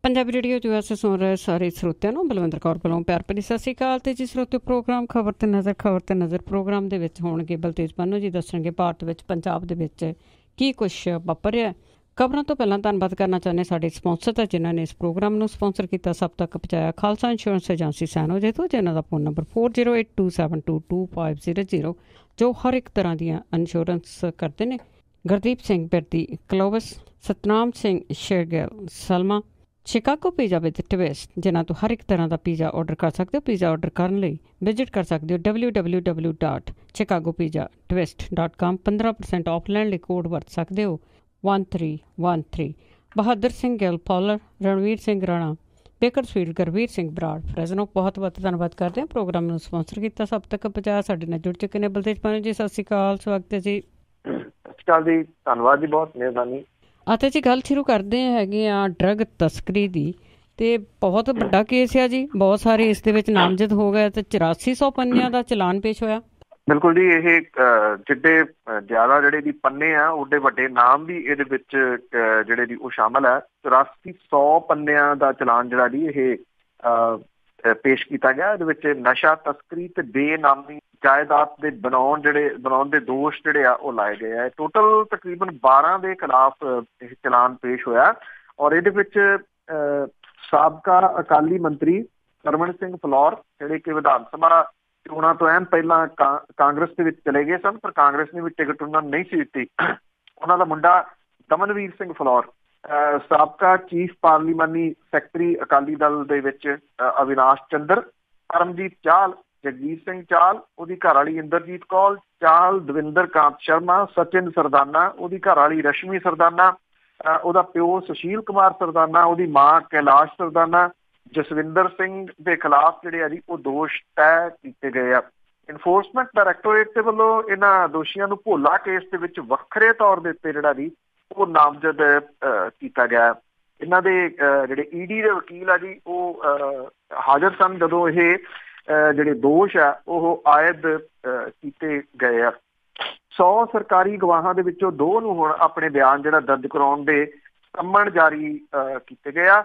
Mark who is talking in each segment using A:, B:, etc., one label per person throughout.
A: Punjabi radio USA ਸੁਣ ਰਹੇ ਸਾਰੇ ਸਰੋਤਿਆਂ ਨੂੰ ਬਲਵਿੰਦਰ ਕੌਰ ਵੱਲੋਂ ਪਿਆਰ ਭਰੀ ਸਤਿ ਸ਼੍ਰੀ ਅਕਾਲ। ਅਤੇ ਜੀ ਸਰੋਤਿਓ, ਪ੍ਰੋਗਰਾਮ ਖਬਰ ਤੇ ਨਜ਼ਰ ਪ੍ਰੋਗਰਾਮ ਦੇ ਵਿੱਚ ਹੋਣਗੇ ਬਲਤੇਜ ਪੰਨੂ ਜੀ ਦੱਸਣਗੇ ਭਾਰਤ ਵਿੱਚ ਪੰਜਾਬ ਦੇ ਵਿੱਚ ਕੀ ਕੁਛ ਵਾਪਰਿਆ। ਖਬਰਾਂ ਤੋਂ ਪਹਿਲਾਂ ਧੰਨਵਾਦ ਕਰਨਾ ਚਾਹੁੰਦੇ ਸਾਡੇ ਸਪਾਂਸਰ ਦਾ ਜਿਨ੍ਹਾਂ ਨੇ ਇਸ ਪ੍ਰੋਗਰਾਮ ਨੂੰ ਸਪਾਂਸਰ ਕੀਤਾ, ਸਭ ਤੱਕ ਪਹੁੰਚਾਇਆ। ਖਾਲਸਾ ਇੰਸ਼ੋਰੈਂਸ ਏਜੰਸੀ ਸੈਨੋਜੇ ਤੋਂ, ਜਿਨ੍ਹਾਂ ਦਾ ਫੋਨ ਨੰਬਰ 4082722500 ਜੋ ਹਰ ਇੱਕ ਤਰ੍ਹਾਂ ਦੀਆਂ ਇੰਸ਼ੋਰੈਂਸ ਕਰਦੇ ਨੇ। ਗੁਰਦੀਪ ਸਿੰਘ ਬਿਰਦੀ, ਕਲੋਵਸ, Satnam Singh Shergill, Salma, Chicago pizza with twist, ਜਿਨ੍ਹਾਂ ਤੋਂ ਹਰ ਇੱਕ ਤਰ੍ਹਾਂ ਦਾ ਪੀਜ਼ਾ ਔਡਰ ਕਰ ਸਕਦੇ ਹੋ। ਪੀਜ਼ਾ ਔਡਰ ਕਰਨ ਲਈ ਵਿਜ਼ਿਟ ਕਰ ਸਕਦੇ ਹੋ www.chicagopizzatwist.com। 15% ਆਫ ਲੈਣ ਲਈ ਕੋਡ ਵਰਤ ਸਕਦੇ ਹੋ 1313। ਬਹਾਦਰ ਸਿੰਘ ਗਿੱਲ, ਪੌਲਰ, ਰਣਵੀਰ ਸਿੰਘ ਰਾਣਾ, ਬੇਕਰਸਫੀਲਡ, ਗੁਰਵੀਰ ਸਿੰਘ ਬਰਾੜ, ਫਰੈਜ਼ਨੋ। ਬਹੁਤ ਬਹੁਤ ਧੰਨਵਾਦ ਕਰਦੇ ਹਾਂ। ਪ੍ਰੋਗਰਾਮ ਨੂੰ ਸਪਾਂਸਰ ਕੀਤਾ, ਸਭ ਤੱਕ ਪਹੁੰਚਾਇਆ। ਸਾਡੇ ਨਾਲ ਜੁੜ ਚੁੱਕੇ ਨੇ ਬਲਤੇਜ ਪੰਨੂ ਜੀ। ਸਤਿ ਸ਼੍ਰੀ ਅਕਾਲ, ਸਵਾਗਤ ਹੈ ਜੀ।
B: ਸਤਿ ਸ਼੍ਰੀ ਅਕਾਲ ਜੀ, ਧੰਨਵਾਦ ਜੀ, ਬਹੁਤ ਮਿਹਰਬਾਨੀ। ਅਤੇ
A: ਜੀ ਗੱਲ ਸ਼ੁਰੂ ਕਰਦੇ ਹੈਗੇ ਆ ਡਰੱਗ ਤਸਕਰੀ ਦੀ। ਅਤੇ ਬਹੁਤ ਵੱਡਾ ਕੇਸ ਆ ਜੀ, ਬਹੁਤ ਸਾਰੇ ਇਸ ਦੇ ਵਿੱਚ ਨਾਮਜ਼ਦ ਹੋ ਗਏ ਅਤੇ 8400 ਪੰਨਿਆਂ ਦਾ ਚਲਾਨ ਪੇਸ਼ ਹੋਇਆ।
B: ਬਿਲਕੁਲ ਜੀ, ਇਹ ਜਿੱਡੇ ਜ਼ਿਆਦਾ ਜਿਹੜੇ ਦੀ ਪੰਨੇ ਆ ਓਡੇ ਵੱਡੇ ਨਾਮ ਵੀ ਇਹਦੇ ਵਿੱਚ ਜਿਹੜੇ ਦੀ ਉਹ ਸ਼ਾਮਲ ਹੈ। 8400 ਪੰਨਿਆਂ ਦਾ ਚਲਾਨ ਜਿਹੜਾ ਜੀ ਇਹ ਪੇਸ਼ ਕੀਤਾ ਗਿਆ। ਇਹਦੇ ਵਿੱਚ ਨਸ਼ਾ ਤਸਕਰੀ ਤੇ ਬੇਨਾਮੀ ਜਾਇਦਾਦ ਦੇ ਬਣਾਉਣ ਦੇ ਦੋਸ਼ ਜਿਹੜੇ ਆ ਉਹ ਲਾਏ ਗਏ ਆ। ਟੋਟਲ ਤਕਰੀਬਨ 12 ਦੇ ਖਿਲਾਫ ਇਹ ਚਲਾਨ ਪੇਸ਼ ਹੋਇਆ। ਔਰ ਇਹਦੇ ਵਿੱਚ ਸਾਬਕਾ ਅਕਾਲੀ ਮੰਤਰੀ ਸਰਵਣ ਸਿੰਘ ਫਲੋਰ, ਜਿਹੜੇ ਕਿ ਵਿਧਾਨ ਸਭਾ ਚੋਣਾਂ ਤੋਂ ਐਨ ਪਹਿਲਾਂ ਕਾਂਗਰਸ ਦੇ ਵਿੱਚ ਚਲੇ ਗਏ ਸਨ, ਪਰ ਕਾਂਗਰਸ ਨੇ ਵੀ ਟਿਕਟ ਉਹਨਾਂ ਨੂੰ ਨਹੀਂ ਸੀ ਦਿੱਤੀ। ਉਹਨਾਂ ਦਾ ਮੁੰਡਾ ਦਮਨਵੀਰ ਸਿੰਘ ਫਲੋਰ, ਸਾਬਕਾ ਚੀਫ ਪਾਰਲੀਮਾਨੀ ਸੈਕਟਰੀ ਅਕਾਲੀ ਦਲ ਦੇ ਵਿੱਚ ਅਵਿਨਾਸ਼ ਚੰਦਰ, ਪਰਮਜੀਤ ਚਾਹਲ, ਜਗਜੀਤ ਸਿੰਘ ਚਾਹਲ, ਉਹਦੀ ਘਰ ਵਾਲੀ ਇੰਦਰਜੀਤ ਕੌਰ ਚਾਹਲ, ਦਵਿੰਦਰ ਕਾਂਤ ਸ਼ਰਮਾ, ਸਚਿਨ ਸਰਦਾਨਾ, ਉਹਦੀ ਘਰ ਵਾਲੀ ਰਸ਼ਮੀ ਸਰਦਾਨਾ, ਉਹਦਾ ਪਿਓ ਸੁਸ਼ੀਲ ਕੁਮਾਰ ਸਰਦਾਨਾ, ਉਹਦੀ ਮਾਂ ਕੈਲਾਸ਼ ਸਰਦਾਨਾ, ਜਸਵਿੰਦਰ ਸਿੰਘ ਦੇ ਖਿਲਾਫ ਜਿਹੜੇ ਆ ਜੀ ਉਹ ਦੋਸ਼ ਤੈਅ ਕੀਤੇ ਗਏ ਆ। ਇਨਫੋਰਸਮੈਂਟ ਡਾਇਰੈਕਟੋਰੇਟ ਦੇ ਵੱਲੋਂ ਇਹਨਾਂ ਦੋਸ਼ੀਆਂ ਨੂੰ ਭੋਲਾ ਕੇਸ ਦੇ ਵਿੱਚ ਵੱਖਰੇ ਤੌਰ ਦੇ ਉੱਤੇ ਜਿਹੜਾ ਜੀ ਉਹ ਨਾਮਜ਼ਦ ਕੀਤਾ ਗਿਆ। ਇਹਨਾਂ ਦੇ ਜਿਹੜੇ ਈਡੀ ਦੇ ਵਕੀਲ ਆ ਜੀ ਉਹ ਹਾਜ਼ਰ ਸਨ ਜਦੋਂ ਇਹ ਜਿਹੜੇ ਦੋਸ਼ ਆ ਉਹ ਆਇਦ ਕੀਤੇ ਗਏ ਆ। 100 ਸਰਕਾਰੀ ਗਵਾਹਾਂ ਦੇ ਵਿੱਚੋਂ 2 ਨੂੰ ਹੁਣ ਆਪਣੇ ਬਿਆਨ ਜਿਹੜਾ ਦਰਜ ਕਰਾਉਣ ਦੇ ਸੰਮਣ ਜਾਰੀ ਕੀਤੇ ਗਏ ਆ।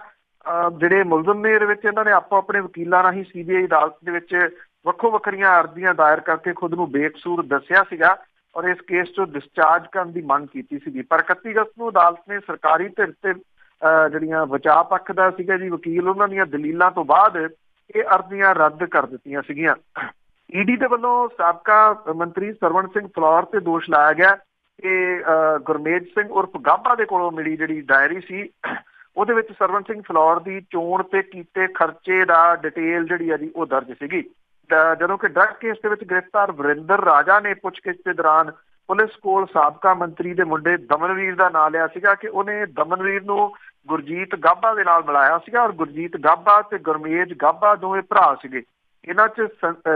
B: ਜਿਹੜੇ ਮੁਲਜ਼ਮ ਨੇ ਇਹਦੇ ਵਿੱਚ ਇਹਨਾਂ ਨੇ ਆਪੋ ਆਪਣੇ ਵਕੀਲਾਂ ਰਾਹੀਂ CBI ਅਦਾਲਤ ਦੇ ਵਿੱਚ ਵੱਖੋ ਵੱਖਰੀਆਂ ਅਰਜ਼ੀਆਂ ਦਾਇਰ ਕਰਕੇ ਖੁਦ ਨੂੰ ਬੇਕਸੂਰ ਦੱਸਿਆ ਸੀਗਾ ਔਰ ਇਸ ਕੇਸ ਚੋਂ ਡਿਸਚਾਰਜ ਕਰਨ ਦੀ ਮੰਗ ਕੀਤੀ ਸੀਗੀ। ਪਰ 31 ਅਗਸਤ ਨੂੰ ਅਦਾਲਤ ਨੇ ਸਰਕਾਰੀ ਧਿਰ ਤੇ ਜਿਹੜੀਆਂ ਬਚਾਅ ਪੱਖ ਦਾ ਸੀਗਾ ਜੀ ਵਕੀਲ, ਉਹਨਾਂ ਦੀਆਂ ਦਲੀਲਾਂ ਤੋਂ ਬਾਅਦ ਇਹ ਅਰਜ਼ੀਆਂ ਰੱਦ ਕਰ ਦਿੱਤੀਆਂ ਸੀਗੀਆਂ। ਈਡੀ ਦੇ ਵੱਲੋਂ ਸਾਬਕਾ ਮੰਤਰੀ ਸਰਵਣ ਸਿੰਘ ਫਲੋਰ ਤੇ ਦੋਸ਼ ਲਾਇਆ ਗਿਆ ਕਿ ਗੁਰਮੇਜ ਸਿੰਘ ਉਰਫ ਗਾਬਾ ਦੇ ਕੋਲੋਂ ਮਿਲੀ ਜਿਹੜੀ ਡਾਇਰੀ ਸੀ ਉਹਦੇ ਵਿੱਚ ਸਰਵਣ ਸਿੰਘ ਫਲੋਰ ਦੀ ਚੋਣ ਤੇ ਕੀਤੇ ਖਰਚੇ ਦਾ ਡਿਟੇਲ ਜਿਹੜੀ ਆ ਜੀ ਉਹ ਦਰਜ ਸੀਗੀ। ਜਦੋਂ ਕਿ ਡਰੱਗ ਕੇਸ ਦੇ ਵਿੱਚ ਗ੍ਰਿਫਤਾਰ ਵਰਿੰਦਰ ਰਾਜਾ ਨੇ ਪੁੱਛਗਿੱਛ ਦੇ ਦੌਰਾਨ ਪੁਲਿਸ ਕੋਲ ਸਾਬਕਾ ਮੰਤਰੀ ਦੇ ਮੁੰਡੇ ਦਮਨਵੀਰ ਦਾ ਨਾਂ ਲਿਆ ਸੀਗਾ ਕਿ ਉਹਨੇ ਦਮਨਵੀਰ ਨੂੰ ਗੁਰਜੀਤ ਗਾਬਾ ਦੇ ਨਾਲ ਮਿਲਾਇਆ ਸੀਗਾ ਔਰ ਗੁਰਜੀਤ ਗਾਬਾ ਤੇ ਗੁਰਮੇਜ ਗਾਬਾ ਦੋਵੇਂ ਭਰਾ ਸੀਗੇ। ਇਹਨਾਂ 'ਚ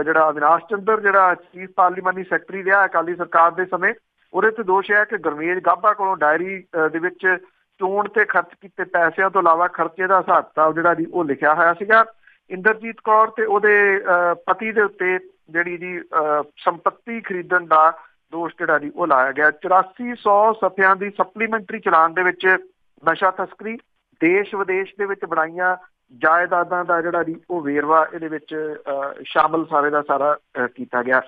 B: ਜਿਹੜਾ ਅਵਿਨਾਸ਼ ਚੰਦਰ, ਜਿਹੜਾ ਚੀਫ ਪਾਰਲੀਮਾਨੀ ਸੈਕਟਰੀ ਰਿਹਾ ਅਕਾਲੀ ਸਰਕਾਰ ਦੇ ਸਮੇਂ, ਉਹਦੇ 'ਤੇ ਦੋਸ਼ ਹੈ ਕਿ ਗੁਰਮੇਜ ਗਾਬਾ ਕੋਲੋਂ ਡਾਇਰੀ ਦੇ ਵਿੱਚ ਚੋਣ ਤੇ ਖਰਚ ਕੀਤੇ ਪੈਸਿਆਂ ਤੋਂ ਇਲਾਵਾ ਖਰਚੇ ਦਾ ਹਿਸਾਬ ਕਿਤਾਬ ਜਿਹੜਾ ਜੀ ਉਹ ਲਿਖਿਆ ਹੋਇਆ ਸੀਗਾ। ਇੰਦਰਜੀਤ ਕੌਰ ਤੇ ਉਹਦੇ ਪਤੀ ਦੇ ਉੱਤੇ ਜਿਹੜੀ ਜੀ ਸੰਪੱਤੀ ਖਰੀਦਣ ਦਾ ਦੋਸ਼ ਜਿਹੜਾ ਜੀ ਉਹ ਲਾਇਆ ਗਿਆ। 8400 ਸਫ਼ਿਆਂ ਦੀ ਸਪਲੀਮੈਂਟਰੀ ਚਲਾਨ ਦੇ ਵਿੱਚ ਨਸ਼ਾ ਤਸਕਰੀ, ਦੇਸ਼ ਵਿਦੇਸ਼ ਦੇ ਵਿੱਚ ਬਣਾਈਆਂ ਜਾਇਦਾਦਾਂ ਦਾ ਜਿਹੜਾ ਜੀ ਉਹ ਵੇਰਵਾ ਇਹਦੇ ਵਿੱਚ ਸ਼ਾਮਲ ਸਾਰੇ ਦਾ ਸਾਰਾ ਕੀਤਾ ਗਿਆ।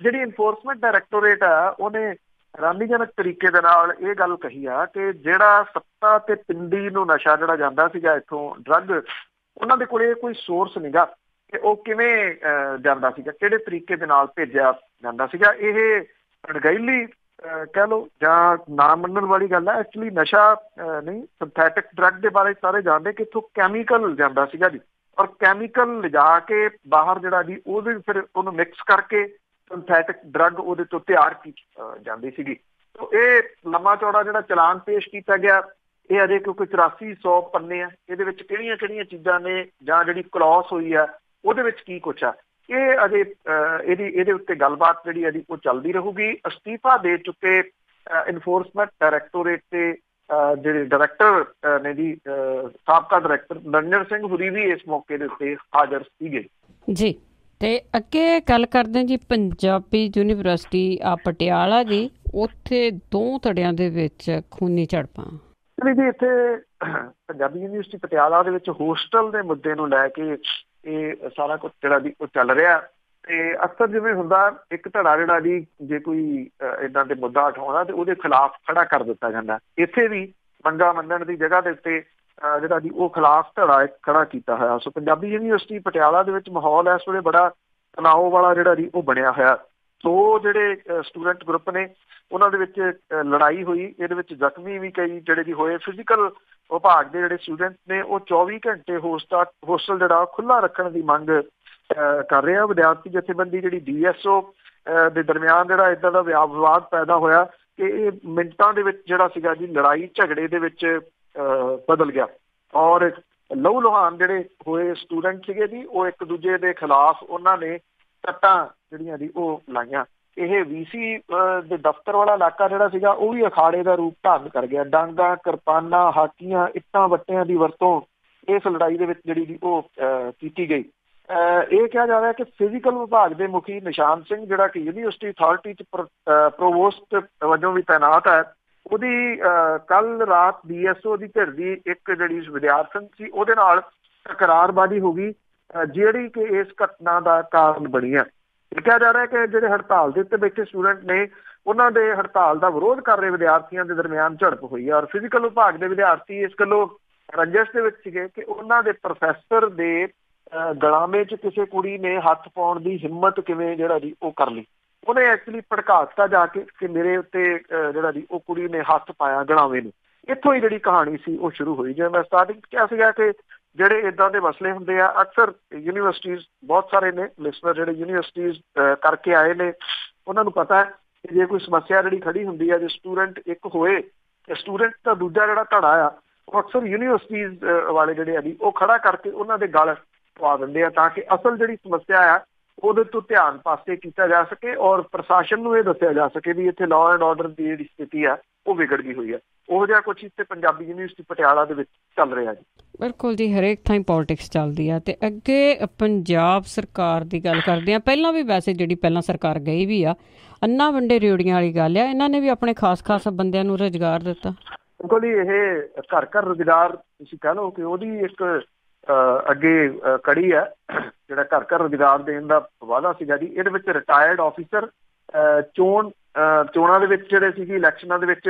B: ਜਿਹੜੀ ਇਨਫੋਰਸਮੈਂਟ ਡਾਇਰੈਕਟੋਰੇਟ ਆ ਉਹਨੇ ਹੈਰਾਨੀਜਨਕ ਤਰੀਕੇ ਦੇ ਨਾਲ ਇਹ ਗੱਲ ਕਹੀ ਆ ਕਿ ਜਿਹੜਾ ਸੱਤਾ ਤੇ ਪਿੰਡੀ ਨੂੰ ਨਸ਼ਾ ਜਿਹੜਾ ਜਾਂਦਾ ਸੀਗਾ ਇੱਥੋਂ ਡਰੱਗ, ਉਹਨਾਂ ਦੇ ਕੋਲ ਕੋਈ ਸੋਰਸ ਨੀਗਾ ਕਿ ਉਹ ਕਿਵੇਂ ਜਾਂਦਾ ਸੀਗਾ, ਕਿਹੜੇ ਤਰੀਕੇ ਦੇ ਨਾਲ ਭੇਜਿਆ ਜਾਂਦਾ ਸੀਗਾ। ਇਹ ਅਣਗਹਿਲੀ ਕਹਿ ਲਓ ਜਾਂ ਨਾ ਮੰਨਣ ਵਾਲੀ ਗੱਲ ਹੈ। ਐਕਚੁਅਲੀ ਨਸ਼ਾ ਨਹੀਂ, ਸਿੰਥੈਟਿਕ ਡਰੱਗ ਦੇ ਬਾਰੇ ਸਾਰੇ ਜਾਣਦੇ ਕਿ ਇੱਥੋਂ ਕੈਮੀਕਲ ਜਾਂਦਾ ਸੀਗਾ ਜੀ ਔਰ ਕੈਮੀਕਲ ਲਿਜਾ ਕੇ ਬਾਹਰ ਜਿਹੜਾ ਜੀ ਉਹਦੇ ਫਿਰ ਉਹਨੂੰ ਮਿਕਸ ਕਰਕੇ ਸਿੰਥੈਟਿਕ ਡਰੱਗ ਉਹਦੇ ਤੋਂ ਤਿਆਰ ਕੀਤੀ ਜਾਂਦੀ ਸੀਗੀ। ਇਹ ਲੰਮਾ ਚੌੜਾ ਜਿਹੜਾ ਚਲਾਨ ਪੇਸ਼ ਕੀਤਾ ਗਿਆ ਇਹ ਅਜੇ ਕਿਉਂਕਿ 8400 ਪੰਨੇ ਆ, ਇਹਦੇ ਵਿੱਚ ਕਿਹੜੀਆਂ ਕਿਹੜੀਆਂ ਚੀਜ਼ਾਂ ਨੇ ਜਾਂ ਜਿਹੜੀ ਕਲੌਸ ਹੋਈ ਆ ਉਹਦੇ ਵਿੱਚ ਕੀ ਕੁਛ ਆ, ਇਹ ਅਜੇ ਇਹਦੇ ਉੱਤੇ ਗੱਲਬਾਤ ਜਿਹੜੀ ਹੈ ਉਹ ਚੱਲਦੀ ਰਹੂਗੀ। ਅਸਤੀਫਾ ਦੇ ਚੁੱਕੇ ਇਨਫੋਰਸਮੈਂਟ ਡਾਇਰੈਕਟੋਰੇਟ ਦੇ ਜਿਹੜੇ ਡਾਇਰੈਕਟਰ ਨੇ ਜੀ, ਸਾਬਕਾ ਡਾਇਰੈਕਟਰ ਨਰਿੰਦਰ ਸਿੰਘ ਹੁਰੀ ਵੀ ਇਸ ਮੌਕੇ ਦੇ ਉੱਤੇ ਹਾਜ਼ਰ ਸੀਗੇ ਜੀ।
A: ਤੇ ਅੱਗੇ ਗੱਲ ਕਰਦੇ ਜੀ ਪੰਜਾਬੀ ਯੂਨੀਵਰਸਿਟੀ ਪਟਿਆਲਾ ਦੀ, ਉੱਥੇ 2 ਧੜਿਆਂ ਦੇ ਵਿੱਚ ਖੂਨੀ ਝੜਪਾਂ।
B: ਜੀ ਇੱਥੇ ਪੰਜਾਬੀ ਯੂਨੀਵਰਸਿਟੀ ਪਟਿਆਲਾ ਦੇ ਵਿੱਚ ਹੋਸਟਲ ਦੇ ਮੁੱਦੇ ਨੂੰ ਲੈ ਕੇ ਇਹ ਸਾਰਾ ਕੁਝ ਜਿਹੜਾ ਜੀ ਉਹ ਚੱਲ ਰਿਹਾ। ਤੇ ਅਕਸਰ ਜਿਵੇਂ ਹੁੰਦਾ ਇੱਕ ਧੜਾ ਜਿਹੜਾ ਜੀ ਜੇ ਕੋਈ ਏਦਾਂ ਦੇ ਮੁੱਦਾ ਉਠਾਉਣਾ ਤੇ ਉਹਦੇ ਖਿਲਾਫ ਖੜਾ ਕਰ ਦਿੱਤਾ ਜਾਂਦਾ। ਇੱਥੇ ਵੀ ਮੰਗਾ ਮੰਨਣ ਦੀ ਜਗ੍ਹਾ ਦੇ ਉੱਤੇ ਜਿਹੜਾ ਜੀ ਉਹ ਖਿਲਾਫ ਧੜਾ ਖੜਾ ਕੀਤਾ ਹੋਇਆ। ਸੋ ਪੰਜਾਬੀ ਯੂਨੀਵਰਸਿਟੀ ਪਟਿਆਲਾ ਦੇ ਵਿੱਚ ਮਾਹੌਲ ਇਸ ਵੇਲੇ ਬੜਾ ਤਣਾਅ ਵਾਲਾ ਜਿਹੜਾ ਜੀ ਉਹ ਬਣਿਆ ਹੋਇਆ। ਸੋ ਜਿਹੜੇ ਸਟੂਡੈਂਟ ਗਰੁੱਪ ਨੇ ਉਹਨਾਂ ਦੇ ਵਿੱਚ ਲੜਾਈ ਹੋਈ। ਇਹਦੇ ਵਿੱਚ ਜ਼ਖਮੀ ਵੀ ਕਈ ਜਿਹੜੇ ਜੀ ਹੋਏ। ਫਿਜ਼ੀਕਲ ਵਿਭਾਗ ਦੇ ਜਿਹੜੇ ਸਟੂਡੈਂਟ ਨੇ ਉਹ 24 ਘੰਟੇ ਹੋਸਟਲ ਜਿਹੜਾ ਖੁੱਲ੍ਹਾ ਰੱਖਣ ਦੀ ਮੰਗ ਕਰ ਰਿਹਾ। ਵਿਦਿਆਰਥੀ ਜਥੇਬੰਦੀ ਜਿਹੜੀ DSO ਦੇ ਦਰਮਿਆਨ ਜਿਹੜਾ ਇੱਦਾਂ ਦਾ ਵਿਵਾਦ ਪੈਦਾ ਹੋਇਆ ਕਿ ਇਹ ਮਿੰਟਾਂ ਦੇ ਵਿੱਚ ਜਿਹੜਾ ਸੀਗਾ ਜੀ ਲੜਾਈ ਝਗੜੇ ਦੇ ਵਿੱਚ ਬਦਲ ਗਿਆ। ਔਰ ਲਹੂ ਲੁਹਾਨ ਜਿਹੜੇ ਹੋਏ ਸਟੂਡੈਂਟ ਸੀਗੇ ਜੀ ਉਹ ਇੱਕ ਦੂਜੇ ਦੇ ਖਿਲਾਫ ਉਹਨਾਂ ਨੇ ਸੱਟਾਂ ਜਿਹੜੀਆਂ ਜੀ ਉਹ ਲਾਈਆਂ। ਇਹ VC ਦੇ ਦਫ਼ਤਰ ਵਾਲਾ ਇਲਾਕਾ ਜਿਹੜਾ ਸੀਗਾ ਉਹ ਵੀ ਅਖਾੜੇ ਦਾ ਰੂਪ ਧਾਰਨ ਕਰ ਗਿਆ। ਡਾਂਗਾਂ, ਕਿਰਪਾਨਾਂ, ਹਾਕੀਆਂ, ਇੱਟਾਂ ਵੱਟਿਆਂ ਦੀ ਵਰਤੋਂ ਇਸ ਲੜਾਈ ਦੇ ਵਿੱਚ ਜਿਹੜੀ ਜੀ ਉਹ ਕੀਤੀ ਗਈ। ਇਹ ਕਿਹਾ ਜਾ ਰਿਹਾ ਕਿ ਫਿਜ਼ੀਕਲ ਵਿਭਾਗ ਦੇ ਮੁਖੀ ਨਿਸ਼ਾਨ ਸਿੰਘ ਜਿਹੜਾ ਕਿ ਯੂਨੀਵਰਸਿਟੀ ਅਥਾਰਟੀ 'ਚ ਪ੍ਰੋਵੋਸਟ ਵਜੋਂ ਵੀ ਤਾਇਨਾਤ ਹੈ, ਉਹਦੀ ਕੱਲ ਰਾਤ DSO ਦੀ ਧਿਰ ਦੀ ਇੱਕ ਜਿਹੜੀ ਵਿਦਿਆਰਥਣ ਸੀ ਉਹਦੇ ਨਾਲ ਤਕਰਾਰਬਾਜ਼ੀ ਹੋ ਗਈ ਜਿਹੜੀ ਕਿ ਇਸ ਘਟਨਾ ਦਾ ਕਾਰਨ ਬਣੀ ਹੈ। ਇਹ ਕਿਹਾ ਜਾ ਰਿਹਾ ਕਿ ਜਿਹੜੇ ਹੜਤਾਲ ਦੇ ਉੱਤੇ ਬੈਠੇ ਸਟੂਡੈਂਟ ਨੇ ਉਹਨਾਂ ਦੇ ਹੜਤਾਲ ਦਾ ਵਿਰੋਧ ਕਰ ਰਹੇ ਵਿਦਿਆਰਥੀਆਂ ਦੇ ਦਰਮਿਆਨ ਝੜਪ ਹੋਈ ਹੈ। ਔਰ ਫਿਜ਼ੀਕਲ ਵਿਭਾਗ ਦੇ ਵਿਦਿਆਰਥੀ ਇਸ ਗੱਲੋਂ ਰੰਜਿਸ਼ ਦੇ ਵਿੱਚ ਸੀਗੇ ਕਿ ਉਹਨਾਂ ਦੇ ਪ੍ਰੋਫੈਸਰ ਦੇ ਗਲਾਮੇ 'ਚ ਕਿਸੇ ਕੁੜੀ ਨੇ ਹੱਥ ਪਾਉਣ ਦੀ ਹਿੰਮਤ ਕਿਵੇਂ ਜਿਹੜਾ ਜੀ ਉਹ ਕਰ ਲਈ। ਉਹਨੇ ਐਕਚੁਅਲੀ ਭੜਕਾ ਦਿੱਤਾ ਜਾ ਕੇ ਕਿ ਮੇਰੇ ਉੱਤੇ ਜਿਹੜਾ ਜੀ ਉਹ ਕੁੜੀ ਨੇ ਹੱਥ ਪਾਇਆ ਗਲਾਮੇ ਨੂੰ। ਇੱਥੋਂ ਹੀ ਜਿਹੜੀ ਕਹਾਣੀ ਸੀ ਉਹ ਸ਼ੁਰੂ ਹੋਈ। ਜਿਵੇਂ ਮੈਂ ਸਟਾਰਟਿੰਗ 'ਚ ਕਿਹਾ ਸੀਗਾ ਕਿ ਜਿਹੜੇ ਇੱਦਾਂ ਦੇ ਮਸਲੇ ਹੁੰਦੇ ਆ ਅਕਸਰ ਯੂਨੀਵਰਸਿਟੀਜ਼ ਬਹੁਤ ਸਾਰੇ ਨੇ ਲਿਸਨਰ ਜਿਹੜੇ ਯੂਨੀਵਰਸਿਟੀਜ਼ ਕਰਕੇ ਆਏ ਨੇ ਉਹਨਾਂ ਨੂੰ ਪਤਾ ਹੈ ਕਿ ਜੇ ਕੋਈ ਸਮੱਸਿਆ ਜਿਹੜੀ ਖੜੀ ਹੁੰਦੀ ਹੈ ਜੇ ਸਟੂਡੈਂਟ ਇੱਕ ਹੋਏ ਤੇ ਸਟੂਡੈਂਟ ਦਾ ਦੂਜਾ ਜਿਹੜਾ ਧੜਾ ਆ ਉਹ ਅਕਸਰ ਯੂਨੀਵਰਸਿਟੀਜ਼ ਵਾਲੇ ਜਿਹੜੇ ਆ ਜੀ ਉਹ ਖੜਾ ਕਰਕੇ ਉਹਨਾਂ ਦੇ ਗਲ ਪਵਾ ਦਿੰਦੇ ਆ ਤਾਂ ਕਿ ਅਸਲ ਜਿਹੜੀ ਸਮੱਸਿਆ ਆ ਉਹਦੇ ਤੋਂ ਧਿਆਨ ਪਾਸੇ ਕੀਤਾ ਜਾ ਸਕੇ ਔਰ ਪ੍ਰਸ਼ਾਸਨ ਨੂੰ ਇਹ ਦੱਸਿਆ ਜਾ ਸਕੇ ਵੀ ਇੱਥੇ ਲਾਅ ਐਂਡ ਆਰਡਰ ਦੀ ਜਿਹੜੀ ਸਥਿਤੀ ਆ ਉਹ ਵਿਗੜ ਗਈ ਹੋਈ ਹੈ। ਉਹੋ ਜਿਹਾ ਕੁਛ ਇੱਥੇ ਪੰਜਾਬੀ ਯੂਨੀਵਰਸਿਟੀ ਪਟਿਆਲਾ ਦੇ ਵਿੱਚ ਚੱਲ ਰਿਹਾ ਜੀ।
A: ਬਿਲਕੁਲ ਜੀ, ਹਰੇਕ ਥਾਂ ਪੋਲਿਟਿਕਸ ਚੱਲਦੀ ਆ। ਤੇ ਅੱਗੇ ਪੰਜਾਬ ਸਰਕਾਰ ਦੀ ਗੱਲ ਕਰਦੇ ਆ। ਪਹਿਲਾਂ ਵੀ ਵੈਸੇ ਜਿਹੜੀ ਪਹਿਲਾਂ ਸਰਕਾਰ ਗਈ ਵੀ ਆ ਅੰਨਾ ਵੰਡੇ ਰਿਓੜੀਆਂ ਵਾਲੀ ਗੱਲ ਆ, ਇਹਨਾਂ ਨੇ ਵੀ ਆਪਣੇ ਖਾਸ ਬੰਦਿਆਂ ਨੂੰ ਰੁਜ਼ਗਾਰ ਦਿੱਤਾ।
B: ਬਿਲਕੁਲ ਜੀ, ਇਹ ਘਰ ਘਰ ਰੁਜ਼ਗਾਰ ਤੁਸੀਂ ਕਹਿ ਲਓ ਕਿ ਉਹਦੀ ਇੱਕ ਅੱਗੇ ਕੜੀ ਹੈ ਜਿਹੜਾ ਘਰ ਘਰ ਰੁਜ਼ਗਾਰ ਦੇਣ ਦਾ ਵਾਅਦਾ ਸੀਗਾ ਜੀ। ਇਹਦੇ ਵਿੱਚ ਰਿਟਾਇਰਡ ਆਫਿਸਰ ਚੋਣਾਂ ਦੇ ਵਿੱਚ ਜਿਹੜੇ ਸੀਗੇ ਇਲੈਕਸ਼ਨਾਂ ਦੇ ਵਿੱਚ